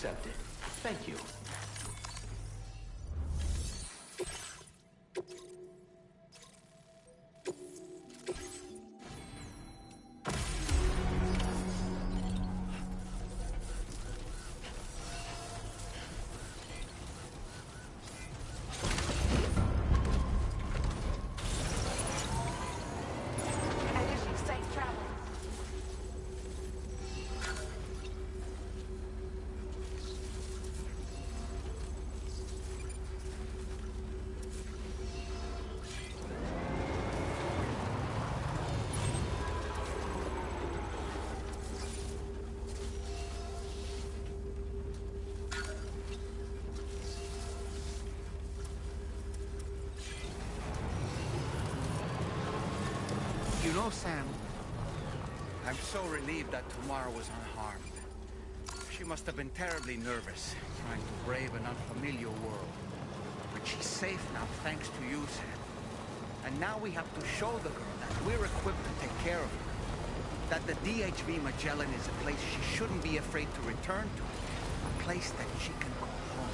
accepted. Thank you. You know, Sam, I'm so relieved that Tamara was unharmed. She must have been terribly nervous, trying to brave an unfamiliar world. But she's safe now, thanks to you, Sam. And now we have to show the girl that we're equipped to take care of her. That the DHV Magellan is a place she shouldn't be afraid to return to. A place that she can call home.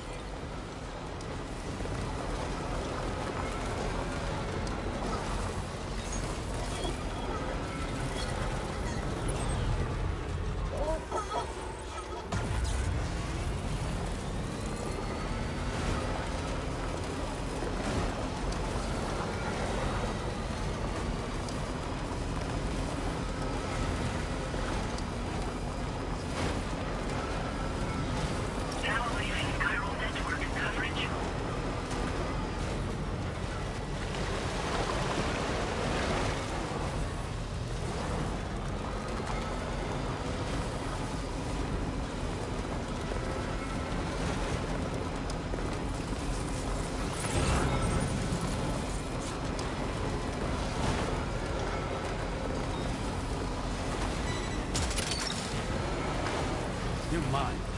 You're mine.